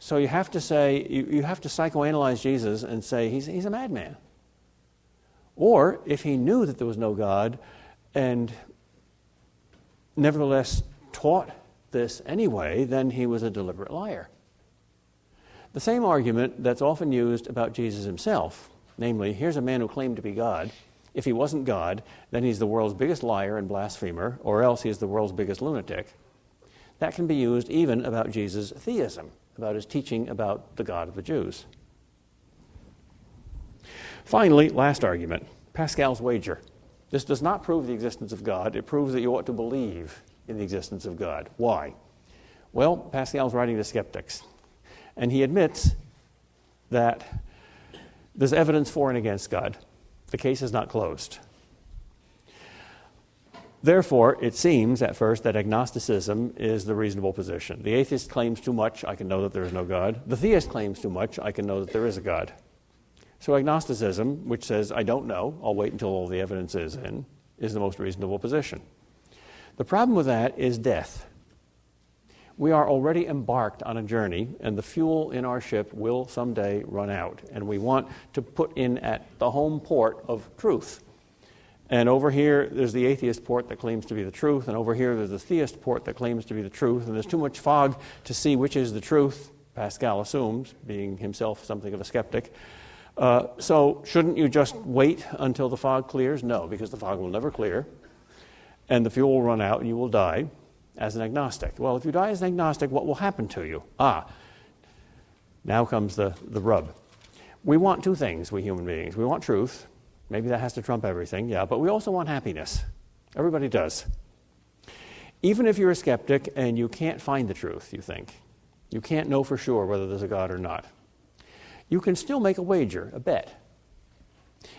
So you have to say, you have to psychoanalyze Jesus and say he's a madman. Or if he knew that there was no God and nevertheless taught this anyway, then he was a deliberate liar. The same argument that's often used about Jesus himself, namely, here's a man who claimed to be God. If he wasn't God, then he's the world's biggest liar and blasphemer, or else he's the world's biggest lunatic. That can be used even about Jesus' theism, about his teaching about the God of the Jews. Finally, last argument, Pascal's wager. This does not prove the existence of God. It proves that you ought to believe in the existence of God. Why? Well, Pascal's writing to skeptics, and he admits that there's evidence for and against God. The case is not closed. Therefore, it seems at first that agnosticism is the reasonable position. The atheist claims too much, I can know that there is no God. The theist claims too much, I can know that there is a God. So agnosticism, which says, I don't know, I'll wait until all the evidence is in, is the most reasonable position. The problem with that is death. We are already embarked on a journey, and the fuel in our ship will someday run out, and we want to put in at the home port of truth. And over here, there's the atheist port that claims to be the truth, and over here, there's the theist port that claims to be the truth, and there's too much fog to see which is the truth, Pascal assumes, being himself something of a skeptic. So shouldn't you just wait until the fog clears? No, because the fog will never clear, and the fuel will run out, and you will die as an agnostic. Well, if you die as an agnostic, what will happen to you? Now comes the rub. We want two things, we human beings. We want truth. Maybe that has to trump everything, yeah, but we also want happiness. Everybody does. Even if you're a skeptic and you can't find the truth, you think, you can't know for sure whether there's a God or not, you can still make a wager, a bet.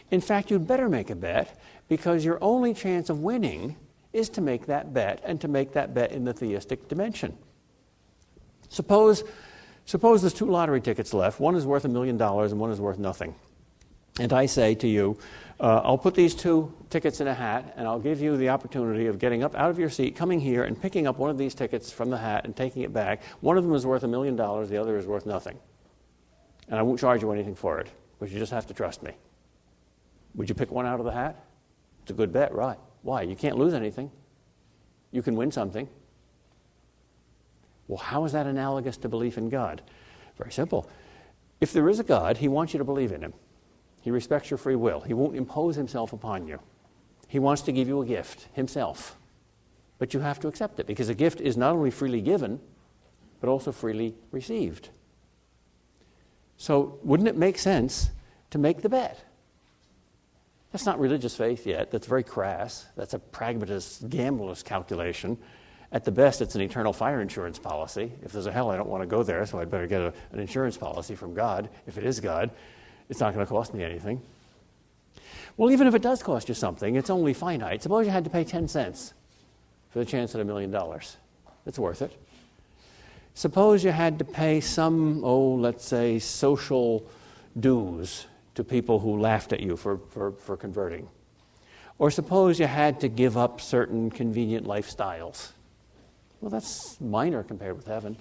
In fact, you'd better make a bet, because your only chance of winning is to make that bet, and to make that bet in the theistic dimension. Suppose there's two lottery tickets left. One is worth $1 million and one is worth nothing. And I say to you, I'll put these two tickets in a hat, and I'll give you the opportunity of getting up out of your seat, coming here, and picking up one of these tickets from the hat and taking it back. One of them is worth $1 million, the other is worth nothing. And I won't charge you anything for it, but you just have to trust me. Would you pick one out of the hat? It's a good bet, right? Why? You can't lose anything. You can win something. Well, how is that analogous to belief in God? Very simple. If there is a God, he wants you to believe in him. He respects your free will. He won't impose himself upon you. He wants to give you a gift, himself. But you have to accept it, because a gift is not only freely given, but also freely received. So wouldn't it make sense to make the bet? That's not religious faith yet. That's very crass. That's a pragmatist, gambler's calculation. At the best, it's an eternal fire insurance policy. If there's a hell, I don't want to go there, so I'd better get an insurance policy from God. If it is God, it's not going to cost me anything. Well, even if it does cost you something, it's only finite. Suppose you had to pay 10 cents for the chance at $1 million. It's worth it. Suppose you had to pay some, let's say, social dues to people who laughed at you for converting. Or suppose you had to give up certain convenient lifestyles. Well, that's minor compared with heaven.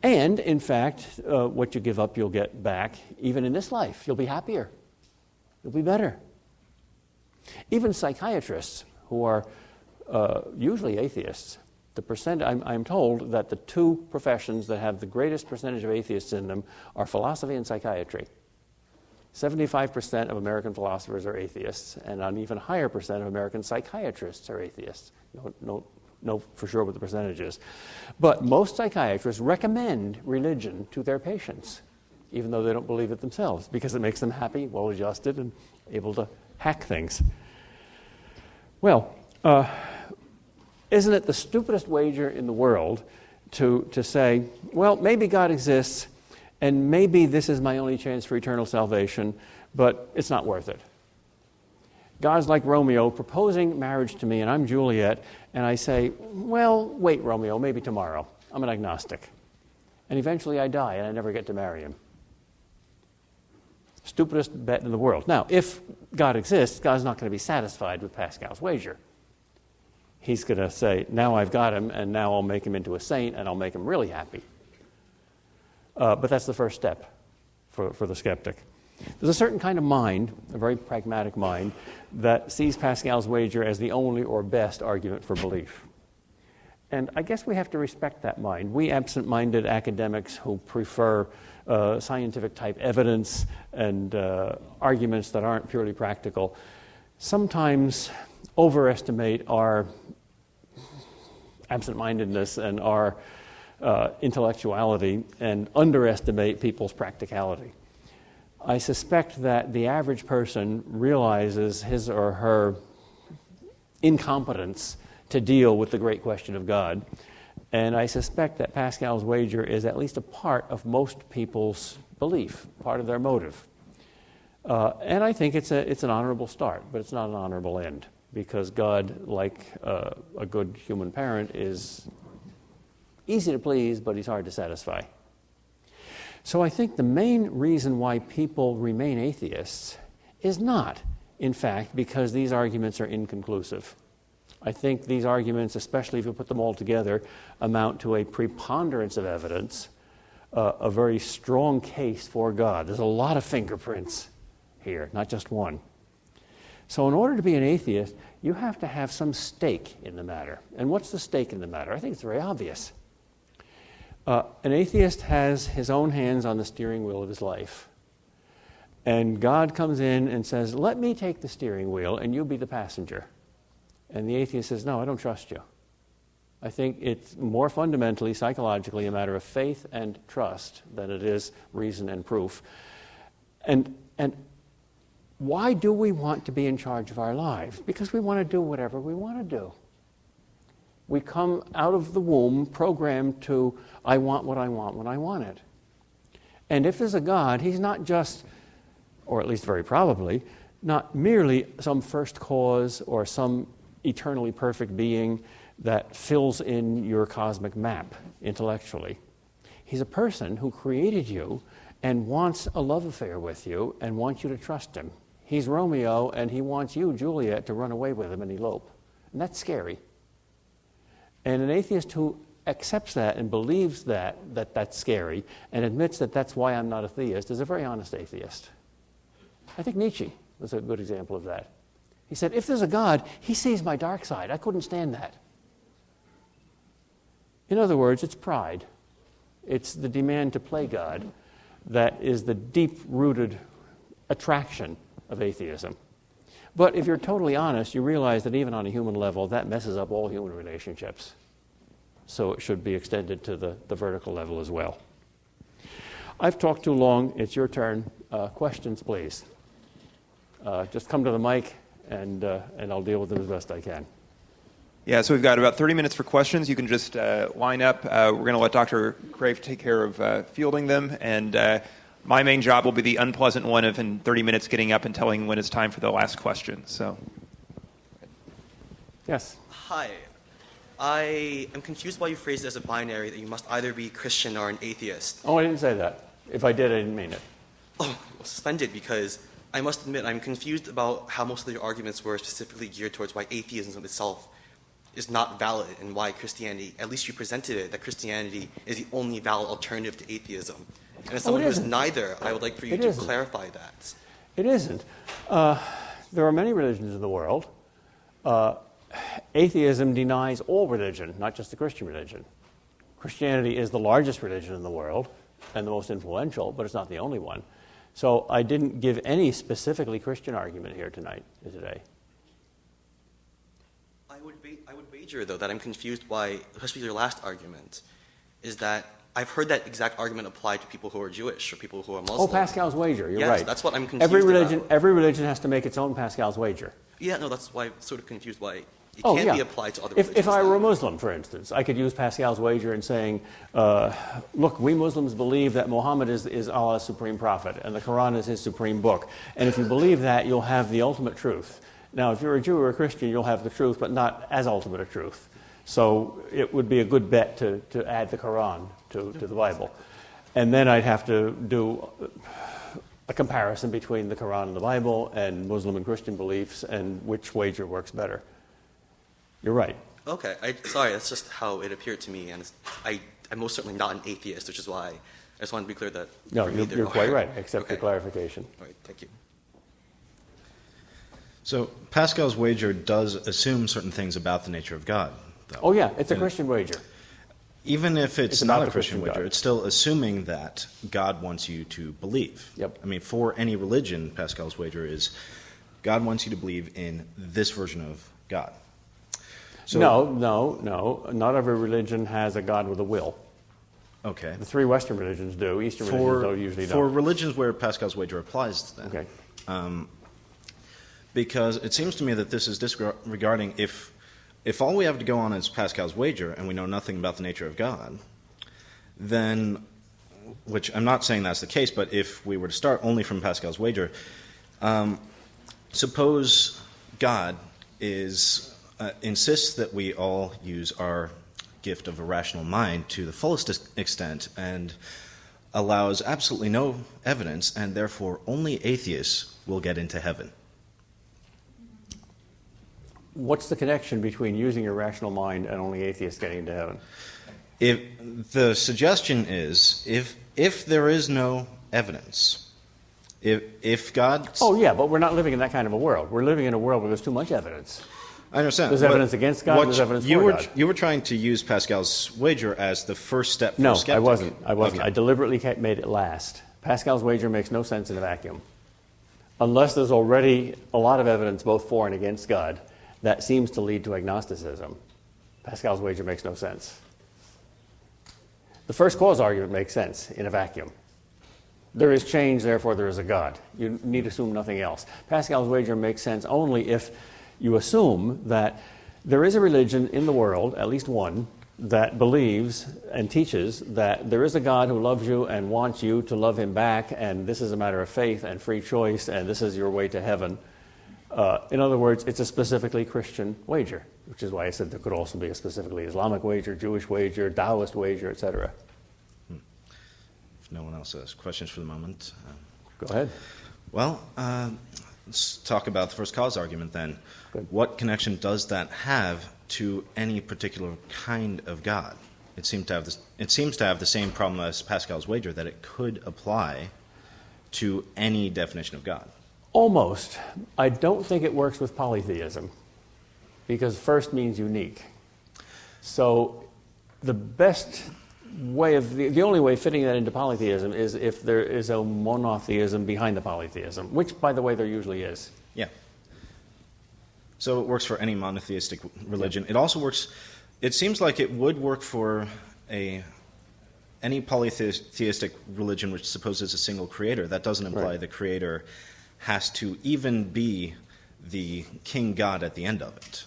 And, in fact, what you give up, you'll get back. Even in this life, you'll be happier. You'll be better. Even psychiatrists, who are usually atheists, I'm told that the two professions that have the greatest percentage of atheists in them are philosophy and psychiatry. 75% of American philosophers are atheists, and an even higher percent of American psychiatrists are atheists. No for sure what the percentage is. But most psychiatrists recommend religion to their patients, even though they don't believe it themselves, because it makes them happy, well-adjusted, and able to hack things. Well, isn't it the stupidest wager in the world to say, well, maybe God exists, and maybe this is my only chance for eternal salvation, but it's not worth it. God's like Romeo proposing marriage to me, and I'm Juliet, and I say, well, wait, Romeo, maybe tomorrow. I'm an agnostic. And eventually I die, and I never get to marry him. Stupidest bet in the world. Now, if God exists, God's not going to be satisfied with Pascal's wager. He's going to say, now I've got him, and now I'll make him into a saint, and I'll make him really happy. But that's the first step for the skeptic. There's a certain kind of mind, a very pragmatic mind, that sees Pascal's wager as the only or best argument for belief. And I guess we have to respect that mind. We absent-minded academics who prefer scientific-type evidence and arguments that aren't purely practical sometimes overestimate our absent-mindedness and our intellectuality and underestimate people's practicality. I suspect that the average person realizes his or her incompetence to deal with the great question of God, and I suspect that Pascal's wager is at least a part of most people's belief, part of their motive. And I think it's an honorable start, but it's not an honorable end, because God, like a good human parent, is easy to please, but he's hard to satisfy. So I think the main reason why people remain atheists is not, in fact, because these arguments are inconclusive. I think these arguments, especially if you put them all together, amount to a preponderance of evidence, a very strong case for God. There's a lot of fingerprints here, not just one. So in order to be an atheist, you have to have some stake in the matter. And what's the stake in the matter? I think it's very obvious. An atheist has his own hands on the steering wheel of his life. And God comes in and says, let me take the steering wheel and you be the passenger. And the atheist says, no, I don't trust you. I think it's more fundamentally, psychologically, a matter of faith and trust than it is reason and proof. And why do we want to be in charge of our lives? Because we want to do whatever we want to do. We come out of the womb programmed to, I want what I want when I want it. And if there's a God, he's not just, or at least very probably, not merely some first cause or some eternally perfect being that fills in your cosmic map intellectually. He's a person who created you and wants a love affair with you and wants you to trust him. He's Romeo, and he wants you, Juliet, to run away with him and elope. And that's scary. And an atheist who accepts that and believes that's scary and admits that that's why I'm not a theist is a very honest atheist. I think Nietzsche was a good example of that. He said, if there's a God, he sees my dark side. I couldn't stand that. In other words, it's pride. It's the demand to play God that is the deep-rooted attraction of atheism. But if you're totally honest, you realize that even on a human level, that messes up all human relationships. So it should be extended to the vertical level as well. I've talked too long. It's your turn. Questions, please. Just come to the mic, and I'll deal with them as best I can. Yeah, so we've got about 30 minutes for questions. You can just line up. We're going to let Dr. Grafe take care of fielding them, and my main job will be the unpleasant one of in 30 minutes getting up and telling when it's time for the last question. So, yes. Hi. I am confused why you phrased it as a binary, that you must either be Christian or an atheist. Oh, I didn't say that. If I did, I didn't mean it. Oh, well, suspended, because I must admit I'm confused about how most of your arguments were specifically geared towards why atheism itself is not valid and why Christianity, at least you presented it, that Christianity is the only valid alternative to atheism. And as someone who is neither, I would like for you to clarify that. It isn't. There are many religions in the world. Atheism denies all religion, not just the Christian religion. Christianity is the largest religion in the world and the most influential, but it's not the only one. So I didn't give any specifically Christian argument here today. I would wager, though, that I'm confused why, especially your last argument, is that I've heard that exact argument applied to people who are Jewish or people who are Muslim. Oh, Pascal's wager. You're right. Yes, that's what I'm confused about. Every religion has to make its own Pascal's wager. Yeah, no, that's why I'm sort of confused why it can't be applied to other religions. If I were a Muslim, for instance, I could use Pascal's wager in saying, look, we Muslims believe that Muhammad is Allah's supreme prophet and the Quran is his supreme book. And if you believe that, you'll have the ultimate truth. Now, if you're a Jew or a Christian, you'll have the truth, but not as ultimate a truth. So it would be a good bet to add the Quran to the Bible. And then I'd have to do a comparison between the Quran and the Bible and Muslim and Christian beliefs and which wager works better. You're right. Okay. Sorry, that's just how it appeared to me. And I'm most certainly not an atheist, which is why I just wanted to be clear that no, you're quite right, except for clarification. All right, thank you. So Pascal's wager does assume certain things about the nature of God, though. Oh, yeah, it's a Christian wager. Even if it's not a Christian wager, God. it's still assuming that God wants you to believe. Yep. I mean, for any religion, Pascal's wager is God wants you to believe in this version of God. So, No. Not every religion has a God with a will. Okay. The three Western religions do. Eastern religions usually don't. For religions where Pascal's wager applies, then. Okay. Because it seems to me that this is disregarding if all we have to go on is Pascal's wager and we know nothing about the nature of God, then, which I'm not saying that's the case, but if we were to start only from Pascal's wager, suppose God insists that we all use our gift of a rational mind to the fullest extent and allows absolutely no evidence, and therefore only atheists will get into heaven. What's the connection between using your rational mind and only atheists getting into heaven? If the suggestion is, if there is no evidence, if God... Oh, yeah, but we're not living in that kind of a world. We're living in a world where there's too much evidence. I understand. There's evidence against God, there's evidence for God. You were trying to use Pascal's wager as the first step for a skeptic. No, I wasn't. Okay. I deliberately made it last. Pascal's wager makes no sense in a vacuum. Unless there's already a lot of evidence both for and against God, that seems to lead to agnosticism. Pascal's wager makes no sense. The first cause argument makes sense in a vacuum. There is change, therefore there is a God. You need assume nothing else. Pascal's wager makes sense only if you assume that there is a religion in the world, at least one, that believes and teaches that there is a God who loves you and wants you to love him back, and this is a matter of faith and free choice, and this is your way to heaven. In other words, it's a specifically Christian wager, which is why I said there could also be a specifically Islamic wager, Jewish wager, Taoist wager, etc. If no one else has questions for the moment. Go ahead. Well, let's talk about the first cause argument then. Good. What connection does that have to any particular kind of God? It seems to have the same problem as Pascal's wager, that it could apply to any definition of God. Almost. I don't think it works with polytheism, because first means unique. So the best way of the only way fitting that into polytheism is if there is a monotheism behind the polytheism, which, by the way, there usually is. Yeah. So it works for any monotheistic religion. It also works, it seems like it would work for any polytheistic religion which supposes a single creator. That doesn't imply Right. the creator has to even be the king god at the end of it.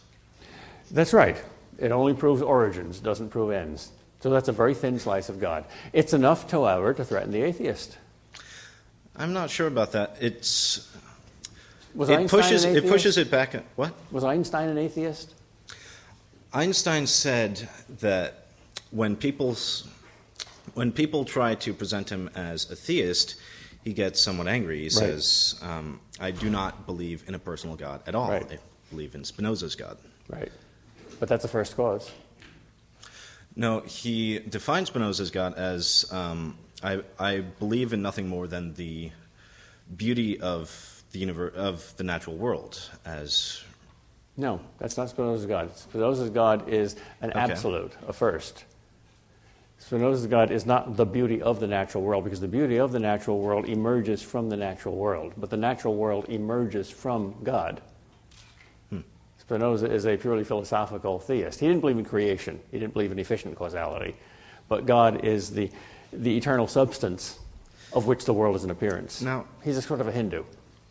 That's right. It only proves origins, doesn't prove ends. So that's a very thin slice of God. It's enough, however, to threaten the atheist. I'm not sure about that. Was It Einstein pushes an atheist? it pushes it back. What? Was Einstein an atheist? Einstein said that when people try to present him as a theist, he gets somewhat angry. He says, I do not believe in a personal God at all. Right. I believe in Spinoza's God. Right. But that's the first cause. No, he defines Spinoza's God as, I believe in nothing more than the beauty of the natural world as... No, that's not Spinoza's God. Spinoza's God is an absolute, a first. Spinoza's God is not the beauty of the natural world, because the beauty of the natural world emerges from the natural world, but the natural world emerges from God. Spinoza is a purely philosophical theist. He didn't believe in creation. He didn't believe in efficient causality. But God is the eternal substance of which the world is an appearance. Now, he's a sort of a Hindu.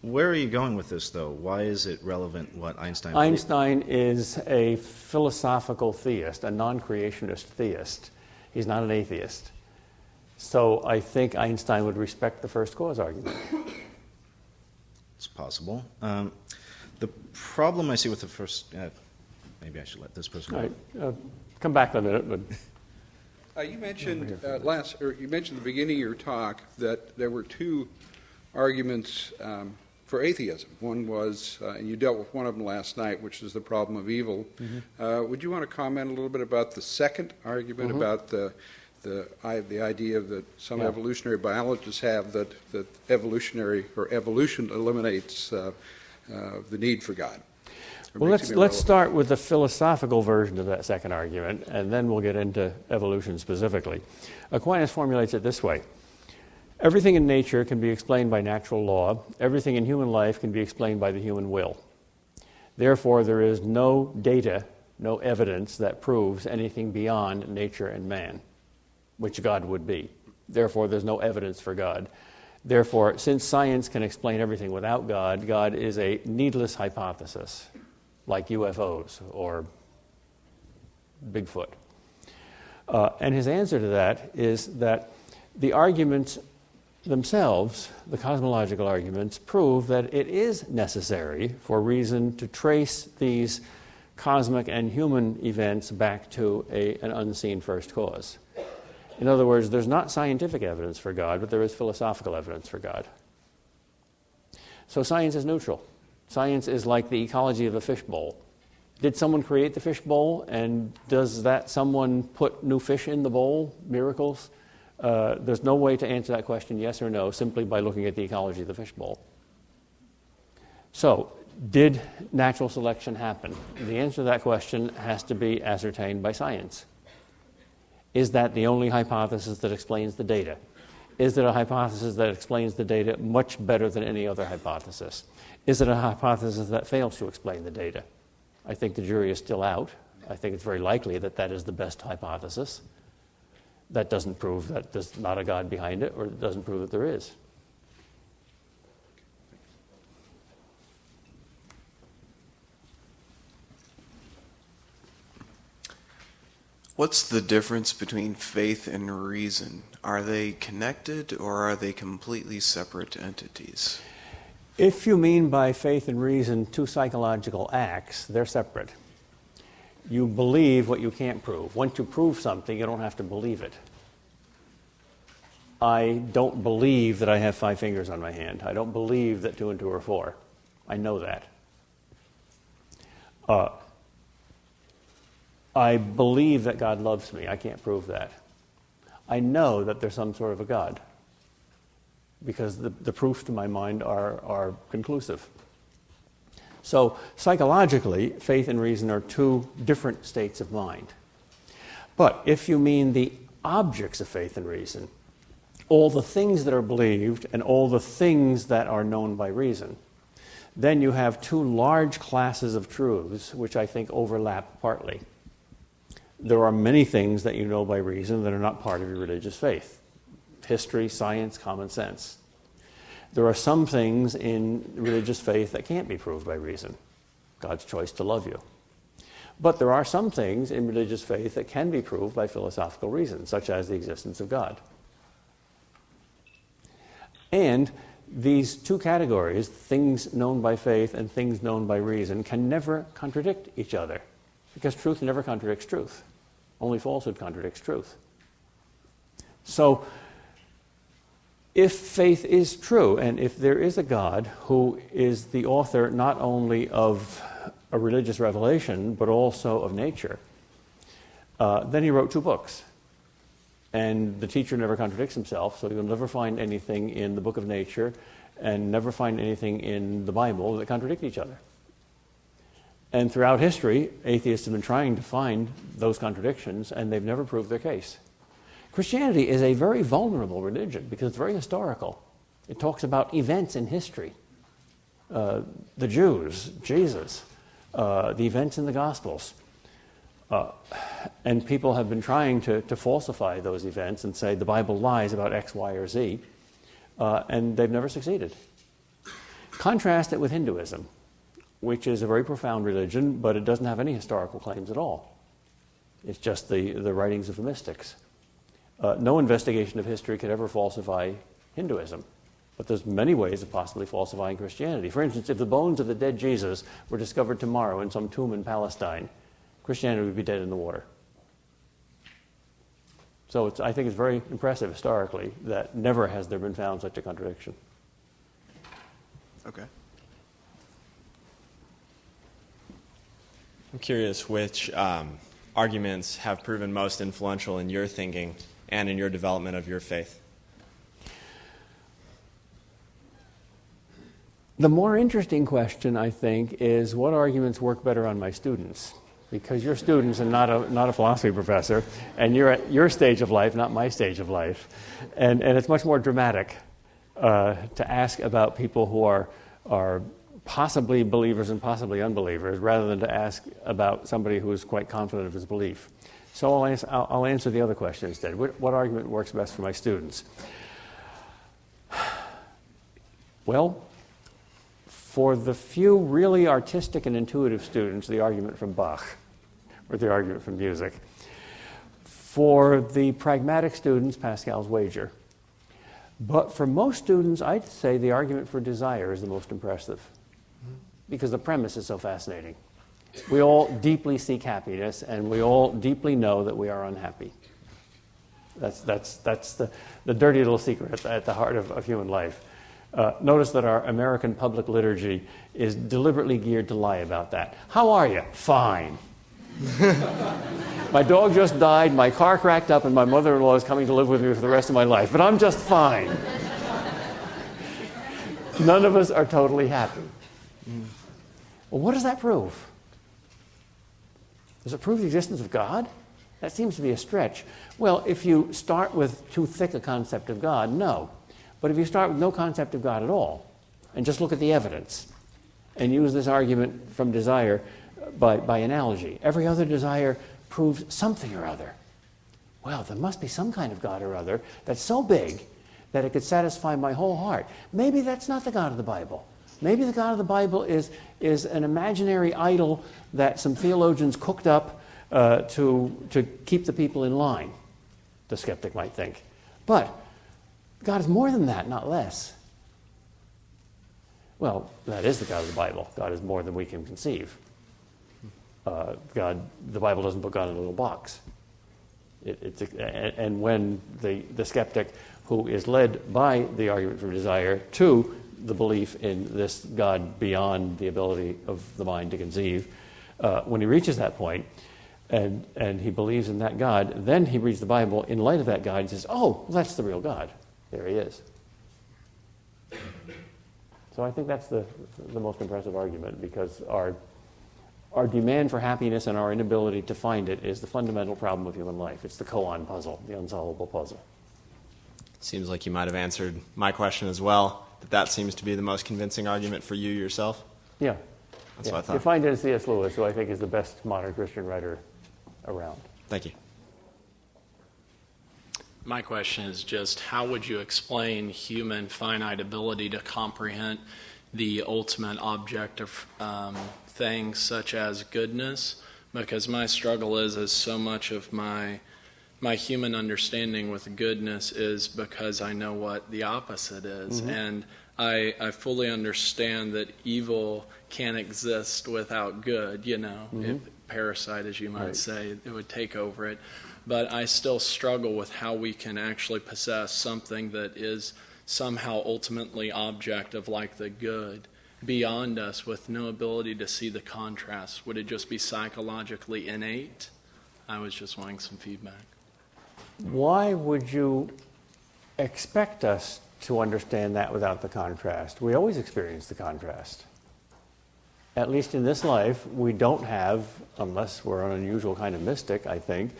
Where are you going with this, though? Why is it relevant what Einstein believed? Einstein is a philosophical theist, a non-creationist theist. He's not an atheist. So I think Einstein would respect the first cause argument. It's possible. The problem I see with the first... maybe I should let this person All go. right, come back in a minute. But You mentioned you mentioned at the beginning of your talk that there were two arguments for atheism. One was, and you dealt with one of them last night, which is the problem of evil. Would you want to comment a little bit about the second argument about the idea that some evolutionary biologists have that evolution eliminates the need for God? well, let's start with the philosophical version of that second argument, and then we'll get into evolution specifically. Aquinas formulates it this way. Everything in nature can be explained by natural law. Everything in human life can be explained by the human will. Therefore, there is no data, no evidence that proves anything beyond nature and man, which God would be. Therefore, there's no evidence for God. Therefore, since science can explain everything without God, God is a needless hypothesis, like UFOs or Bigfoot. And his answer to that is that the arguments themselves, the cosmological arguments, prove that it is necessary for reason to trace these cosmic and human events back to an unseen first cause. In other words, there's not scientific evidence for God, but there is philosophical evidence for God. So science is neutral. Science is like the ecology of a fishbowl. Did someone create the fishbowl, and does that someone put new fish in the bowl? Miracles? There's no way to answer that question, yes or no, simply by looking at the ecology of the fishbowl. So, did natural selection happen? The answer to that question has to be ascertained by science. Is that the only hypothesis that explains the data? Is it a hypothesis that explains the data much better than any other hypothesis? Is it a hypothesis that fails to explain the data? I think the jury is still out. I think it's very likely that that is the best hypothesis. That doesn't prove that there's not a God behind it, or it doesn't prove that there is. What's the difference between faith and reason? Are they connected or are they completely separate entities? If you mean by faith and reason two psychological acts, they're separate. You believe what you can't prove. Once you prove something, you don't have to believe it. I don't believe that I have 5 fingers on my hand. I don't believe that 2 and 2 are 4. I know that. I believe that God loves me. I can't prove that. I know that there's some sort of a God because the proofs to my mind are conclusive. So psychologically, faith and reason are two different states of mind. But if you mean the objects of faith and reason, all the things that are believed and all the things that are known by reason, then you have two large classes of truths which I think overlap partly. There are many things that you know by reason that are not part of your religious faith. History, science, common sense. There are some things in religious faith that can't be proved by reason. God's choice to love you. But there are some things in religious faith that can be proved by philosophical reason, such as the existence of God. And these two categories, things known by faith and things known by reason, can never contradict each other, because truth never contradicts truth. Only falsehood contradicts truth. So, if faith is true, and if there is a God who is the author not only of a religious revelation, but also of nature, then he wrote 2 books. And the teacher never contradicts himself, so you'll never find anything in the book of nature and never find anything in the Bible that contradict each other. And throughout history, atheists have been trying to find those contradictions, and they've never proved their case. Christianity is a very vulnerable religion because it's very historical. It talks about events in history. The Jews, Jesus, the events in the Gospels. And people have been trying to falsify those events and say the Bible lies about X, Y, or Z, and they've never succeeded. Contrast it with Hinduism, which is a very profound religion, but it doesn't have any historical claims at all. It's just the writings of the mystics. No investigation of history could ever falsify Hinduism, but there's many ways of possibly falsifying Christianity. For instance, if the bones of the dead Jesus were discovered tomorrow in some tomb in Palestine, Christianity would be dead in the water. So I think it's very impressive historically that never has there been found such a contradiction. Okay. I'm curious which arguments have proven most influential in your thinking and in your development of your faith. The more interesting question, I think, is what arguments work better on my students? Because you're students and not a philosophy professor, and you're at your stage of life, not my stage of life. And it's much more dramatic to ask about people who are possibly believers and possibly unbelievers, rather than to ask about somebody who is quite confident of his belief. So I'll answer the other question instead. What argument works best for my students? Well, for the few really artistic and intuitive students, the argument from Bach, or the argument from music. For the pragmatic students, Pascal's wager. But for most students, I'd say the argument for desire is the most impressive, because the premise is so fascinating. We all deeply seek happiness, and we all deeply know that we are unhappy. That's the dirty little secret at the heart of human life. Notice that our American public liturgy is deliberately geared to lie about that. How are you? Fine. My dog just died, my car cracked up, and my mother-in-law is coming to live with me for the rest of my life, but I'm just fine. None of us are totally happy. Well, what does that prove? Does it prove the existence of God? That seems to be a stretch. Well, if you start with too thick a concept of God, no. But if you start with no concept of God at all, and just look at the evidence, and use this argument from desire by analogy, every other desire proves something or other. Well, there must be some kind of God or other that's so big that it could satisfy my whole heart. Maybe that's not the God of the Bible. Maybe the God of the Bible is an imaginary idol that some theologians cooked up to keep the people in line, the skeptic might think. But God is more than that, not less. Well, that is the God of the Bible. God is more than we can conceive. The Bible doesn't put God in a little box. And when the skeptic who is led by the argument from desire to the belief in this God beyond the ability of the mind to conceive, when he reaches that point and he believes in that God, then he reads the Bible in light of that God and says, oh, well, that's the real God. There he is. So I think that's the most impressive argument, because our demand for happiness and our inability to find it is the fundamental problem of human life. It's the koan puzzle, the unsolvable puzzle. Seems like you might have answered my question as well, that seems to be the most convincing argument for you yourself. Yeah. That's what I thought. You find it in C.S. Lewis, who I think is the best modern Christian writer around. Thank you. My question is just, how would you explain human finite ability to comprehend the ultimate object of things such as goodness? Because my struggle is so much of my human understanding with goodness is because I know what the opposite is. Mm-hmm. And I fully understand that evil can't exist without good, mm-hmm. If parasite, as you might say, it would take over it. But I still struggle with how we can actually possess something that is somehow ultimately objective, like the good, beyond us, with no ability to see the contrast. Would it just be psychologically innate? I was just wanting some feedback. Why would you expect us to understand that without the contrast? We always experience the contrast. At least in this life, we don't have, unless we're an unusual kind of mystic, I think,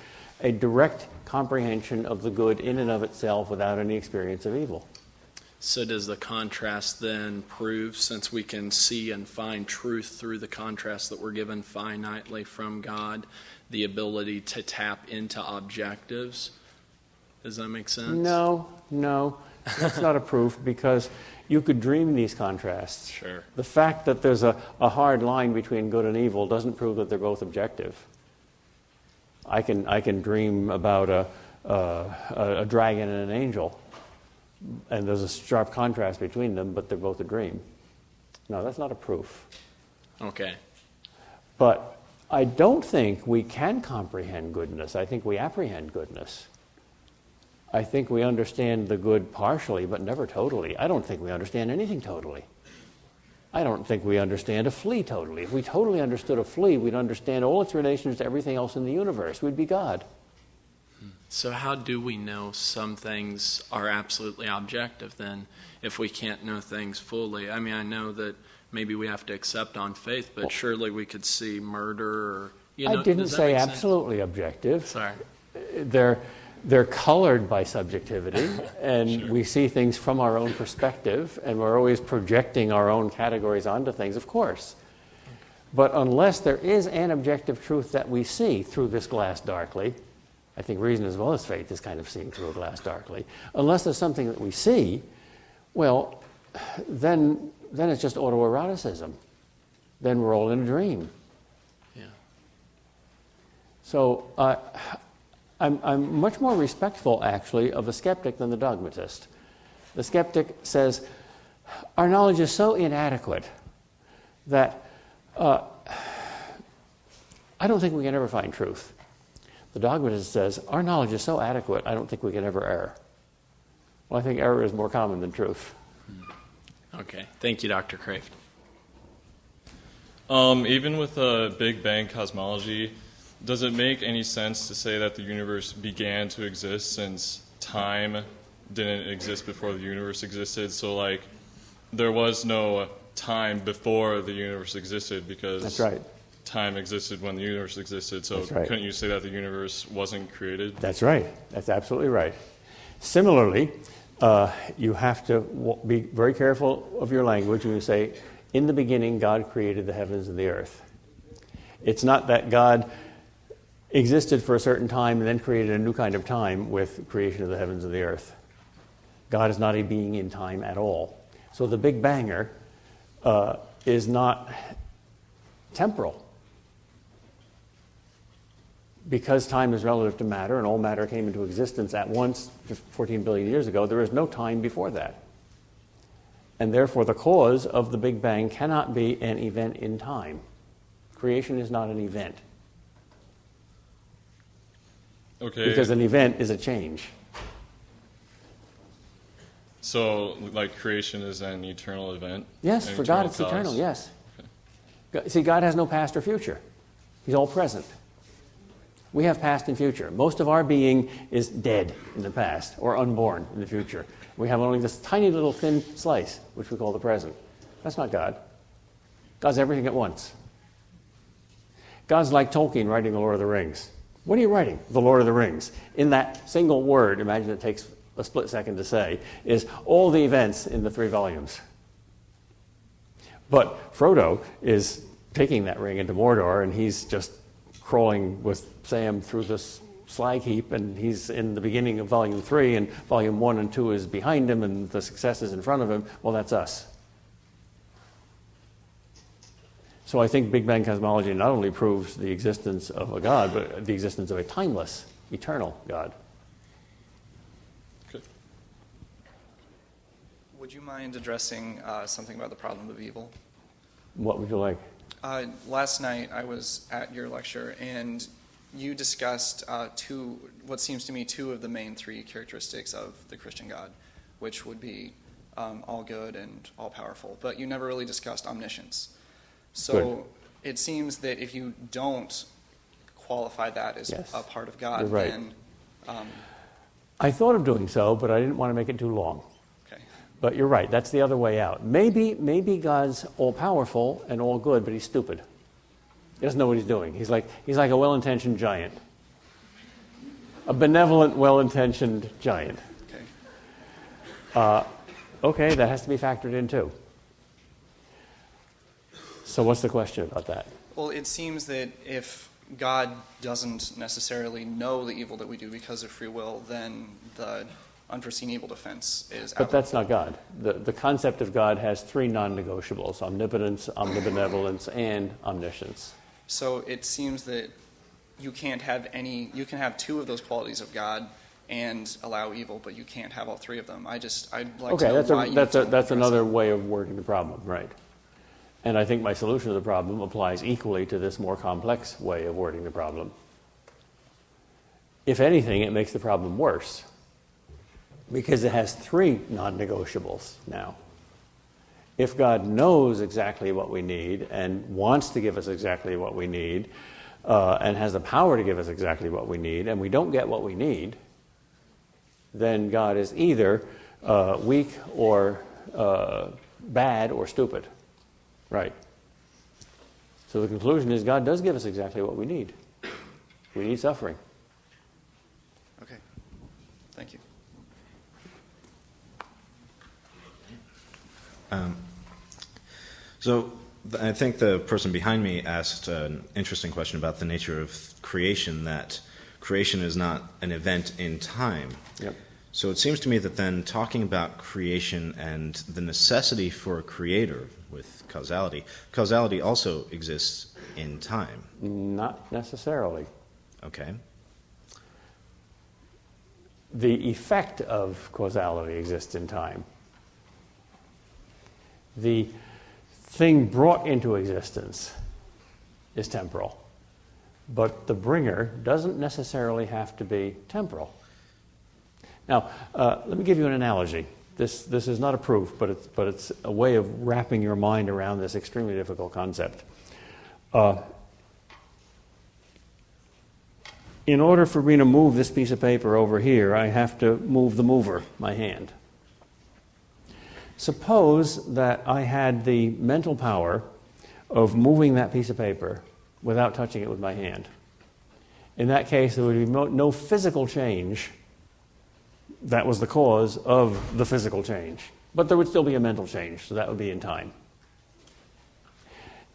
a direct comprehension of the good in and of itself without any experience of evil. So does the contrast then prove, since we can see and find truth through the contrast that we're given finitely from God, the ability to tap into objectives? Does that make sense? No, that's not a proof, because you could dream these contrasts. Sure. The fact that there's a hard line between good and evil doesn't prove that they're both objective. I can dream about a dragon and an angel, and there's a sharp contrast between them, but they're both a dream. No, that's not a proof. Okay. But I don't think we can comprehend goodness. I think we apprehend goodness. I think we understand the good partially, but never totally. I don't think we understand anything totally. I don't think we understand a flea totally. If we totally understood a flea, we'd understand all its relations to everything else in the universe. We'd be God. So how do we know some things are absolutely objective then, if we can't know things fully? I mean, I know that maybe we have to accept on faith, but surely we could see murder or, I didn't say absolutely objective. Sorry. They're colored by subjectivity, and Sure. we see things from our own perspective, and we're always projecting our own categories onto things, of course. But unless there is an objective truth that we see through this glass darkly, I think reason as well as faith is kind of seeing through a glass darkly. Unless there's something that we see, well, then it's just autoeroticism. Then we're all in a dream. Yeah. So I'm much more respectful, actually, of the skeptic than the dogmatist. The skeptic says, our knowledge is so inadequate that I don't think we can ever find truth. The dogmatist says, our knowledge is so adequate, I don't think we can ever err. Well, I think error is more common than truth. Okay. Thank you, Dr. Kraft. Even with Big Bang cosmology, does it make any sense to say that the universe began to exist since time didn't exist before the universe existed? So, like, there was no time before the universe existed because That's right. time existed when the universe existed. So That's right. couldn't you say that the universe wasn't created? That's right. That's absolutely right. Similarly, you have to be very careful of your language when you say, in the beginning, God created the heavens and the earth. It's not that God existed for a certain time and then created a new kind of time with creation of the heavens and the earth. God is not a being in time at all. So the Big Banger is not temporal. because time is relative to matter and all matter came into existence at once 14 billion years ago, there is no time before that. And therefore, the cause of the Big Bang cannot be an event in time. Creation is not an event. Okay. Because an event is a change. So, like, creation is an eternal event? Yes, an for God it's cause? eternal, yes. Okay. See, God has no past or future. He's all present. We have past and future. Most of our being is dead in the past or unborn in the future. We have only this tiny little thin slice, which we call the present. That's not God. God's everything at once. God's like Tolkien writing The Lord of the Rings. What are you writing? The Lord of the Rings. In that single word, imagine it takes a split second to say, is all the events in the 3 volumes. But Frodo is taking that ring into Mordor, and he's just crawling with Sam through this slag heap, and he's in the beginning of Volume 3, and Volume 1 and 2 is behind him, and the success is in front of him. Well, that's us. So I think Big Bang cosmology not only proves the existence of a God, but the existence of a timeless, eternal God. Okay. Would you mind addressing something about the problem of evil? What would you like? Last night I was at your lecture, and you discussed what seems to me two of the main 3 characteristics of the Christian God, which would be all good and all powerful. But you never really discussed omniscience. So Good. It seems that if you don't qualify that as Yes. a part of God, You're right. then I thought of doing so, but I didn't want to make it too long. okay. But you're right, that's the other way out. Maybe God's all-powerful and all good, but he's stupid. He doesn't know what he's doing. He's like a well-intentioned giant. A benevolent, well-intentioned giant. Okay. Okay, that has to be factored in too. So what's the question about that? Well, it seems that if God doesn't necessarily know the evil that we do because of free will, then the unforeseen evil defense is But that's not God. The concept of God has 3 non-negotiables: omnipotence, omnibenevolence, and omniscience. So it seems that you can have 2 of those qualities of God and allow evil, but you can't have all 3 of them. I'd like to know why that's another way of wording the problem, right? And I think my solution to the problem applies equally to this more complex way of wording the problem. If anything, it makes the problem worse, because it has 3 non-negotiables now. If God knows exactly what we need and wants to give us exactly what we need, and has the power to give us exactly what we need, and we don't get what we need, then God is either weak or bad or stupid. Right. So the conclusion is God does give us exactly what we need. We need suffering. Okay. Thank you. So I think the person behind me asked an interesting question about the nature of creation, that creation is not an event in time. Yep. So it seems to me that then talking about creation and the necessity for a creator with causality also exists in time. Not necessarily. Okay. The effect of causality exists in time. The thing brought into existence is temporal. But the bringer doesn't necessarily have to be temporal. Now, let me give you an analogy. This is not a proof, but it's a way of wrapping your mind around this extremely difficult concept. In order for me to move this piece of paper over here, I have to move the mover, my hand. Suppose that I had the mental power of moving that piece of paper without touching it with my hand. In that case, there would be no physical change that was the cause of the physical change. But there would still be a mental change, so that would be in time.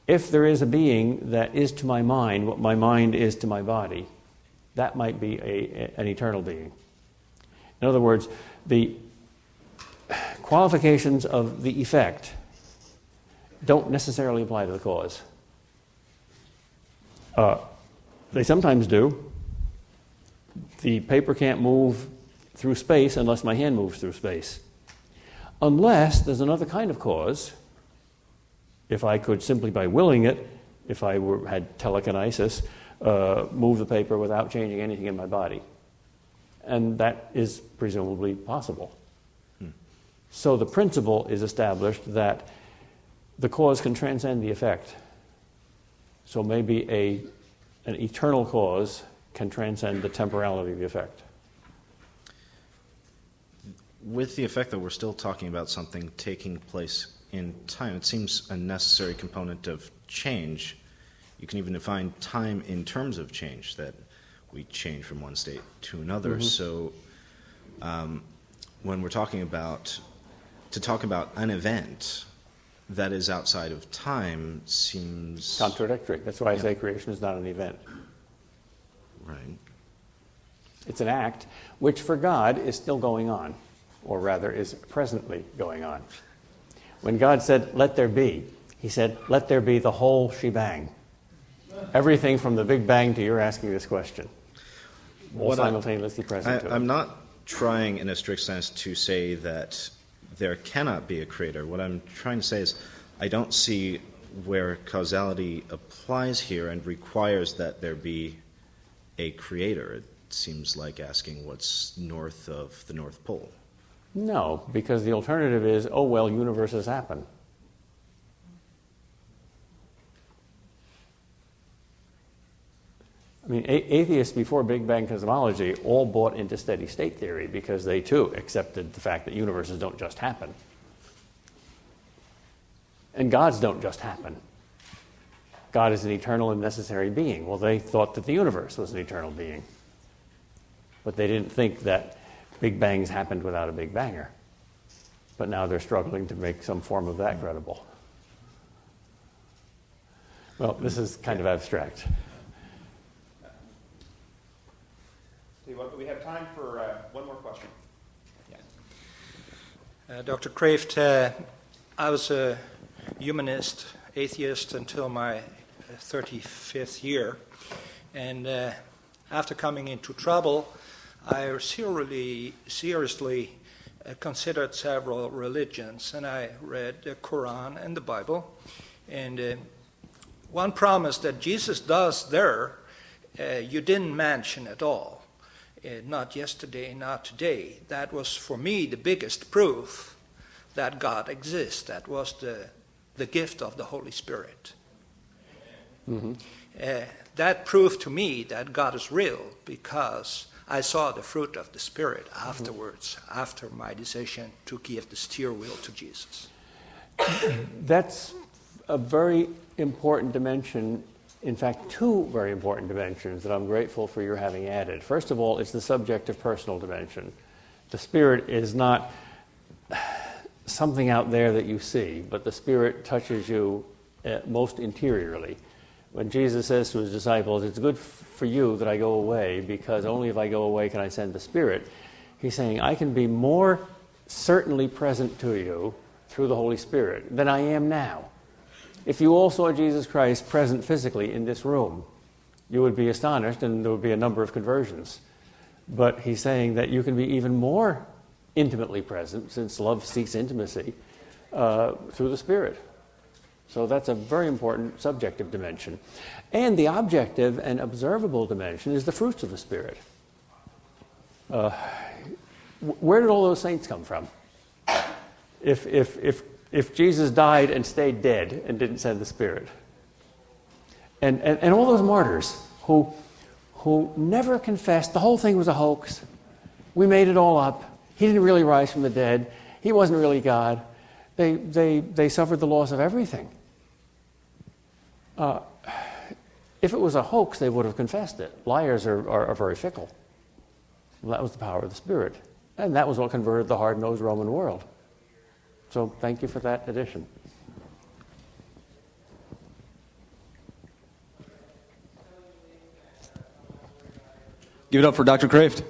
If there is a being that is to my mind what my mind is to my body, that might be an eternal being. In other words, the qualifications of the effect don't necessarily apply to the cause. They sometimes do, The paper can't move through space unless my hand moves through space. Unless there's another kind of cause. If I could simply by willing it, if I had telekinesis, move the paper without changing anything in my body. And that is presumably possible. So the principle is established that the cause can transcend the effect. So maybe an eternal cause can transcend the temporality of the effect. With the effect that we're still talking about something taking place in time, it seems a necessary component of change. You can even define time in terms of change, that we change from one state to another. Mm-hmm. So when we're talking about, to talk about an event that is outside of time seems contradictory. That's why I say creation is not an event. Right. It's an act which for God is still going on, or rather is presently going on. When God said, "Let there be," he said, "Let there be the whole shebang." Everything from the Big Bang to you're asking this question. All simultaneously present to it. I'm not trying in a strict sense to say that there cannot be a creator. What I'm trying to say is I don't see where causality applies here and requires that there be a creator. It seems like asking what's north of the North Pole. No, because the alternative is, oh, well, universes happen. I mean, atheists before Big Bang cosmology all bought into steady state theory because they too accepted the fact that universes don't just happen. And gods don't just happen. God is an eternal and necessary being. Well, they thought that the universe was an eternal being. But they didn't think that Big Bangs happened without a Big Banger. But now they're struggling to make some form of that credible. Well, this is kind of abstract. We have time for one more question. Dr. Kraft, I was a humanist, atheist until my 35th year. And after coming into trouble, I seriously considered several religions. And I read the Quran and the Bible. And one promise that Jesus does there, you didn't mention at all. Not yesterday, not today. That was for me the biggest proof that God exists. That was the gift of the Holy Spirit. Mm-hmm. That proved to me that God is real because I saw the fruit of the Spirit afterwards, after my decision to give the steer wheel to Jesus. That's a very important dimension. In fact, two very important dimensions that I'm grateful for your having added. First of all, it's the subjective personal dimension. The Spirit is not something out there that you see, but the Spirit touches you most interiorly. When Jesus says to his disciples, "It's good for you that I go away, because only if I go away can I send the Spirit," he's saying, I can be more certainly present to you through the Holy Spirit than I am now. If you all saw Jesus Christ present physically in this room, you would be astonished and there would be a number of conversions. But he's saying that you can be even more intimately present, since love seeks intimacy, through the Spirit. So that's a very important subjective dimension. And the objective and observable dimension is the fruits of the Spirit. Where did all those saints come from? If Jesus died and stayed dead and didn't send the Spirit, and all those martyrs who never confessed, the whole thing was a hoax, we made it all up, he didn't really rise from the dead, he wasn't really God, they suffered the loss of everything. If it was a hoax, they would have confessed it. Liars are very fickle. Well, that was the power of the Spirit, and that was what converted the hard-nosed Roman world. So thank you for that addition. Give it up for Dr. Kraft.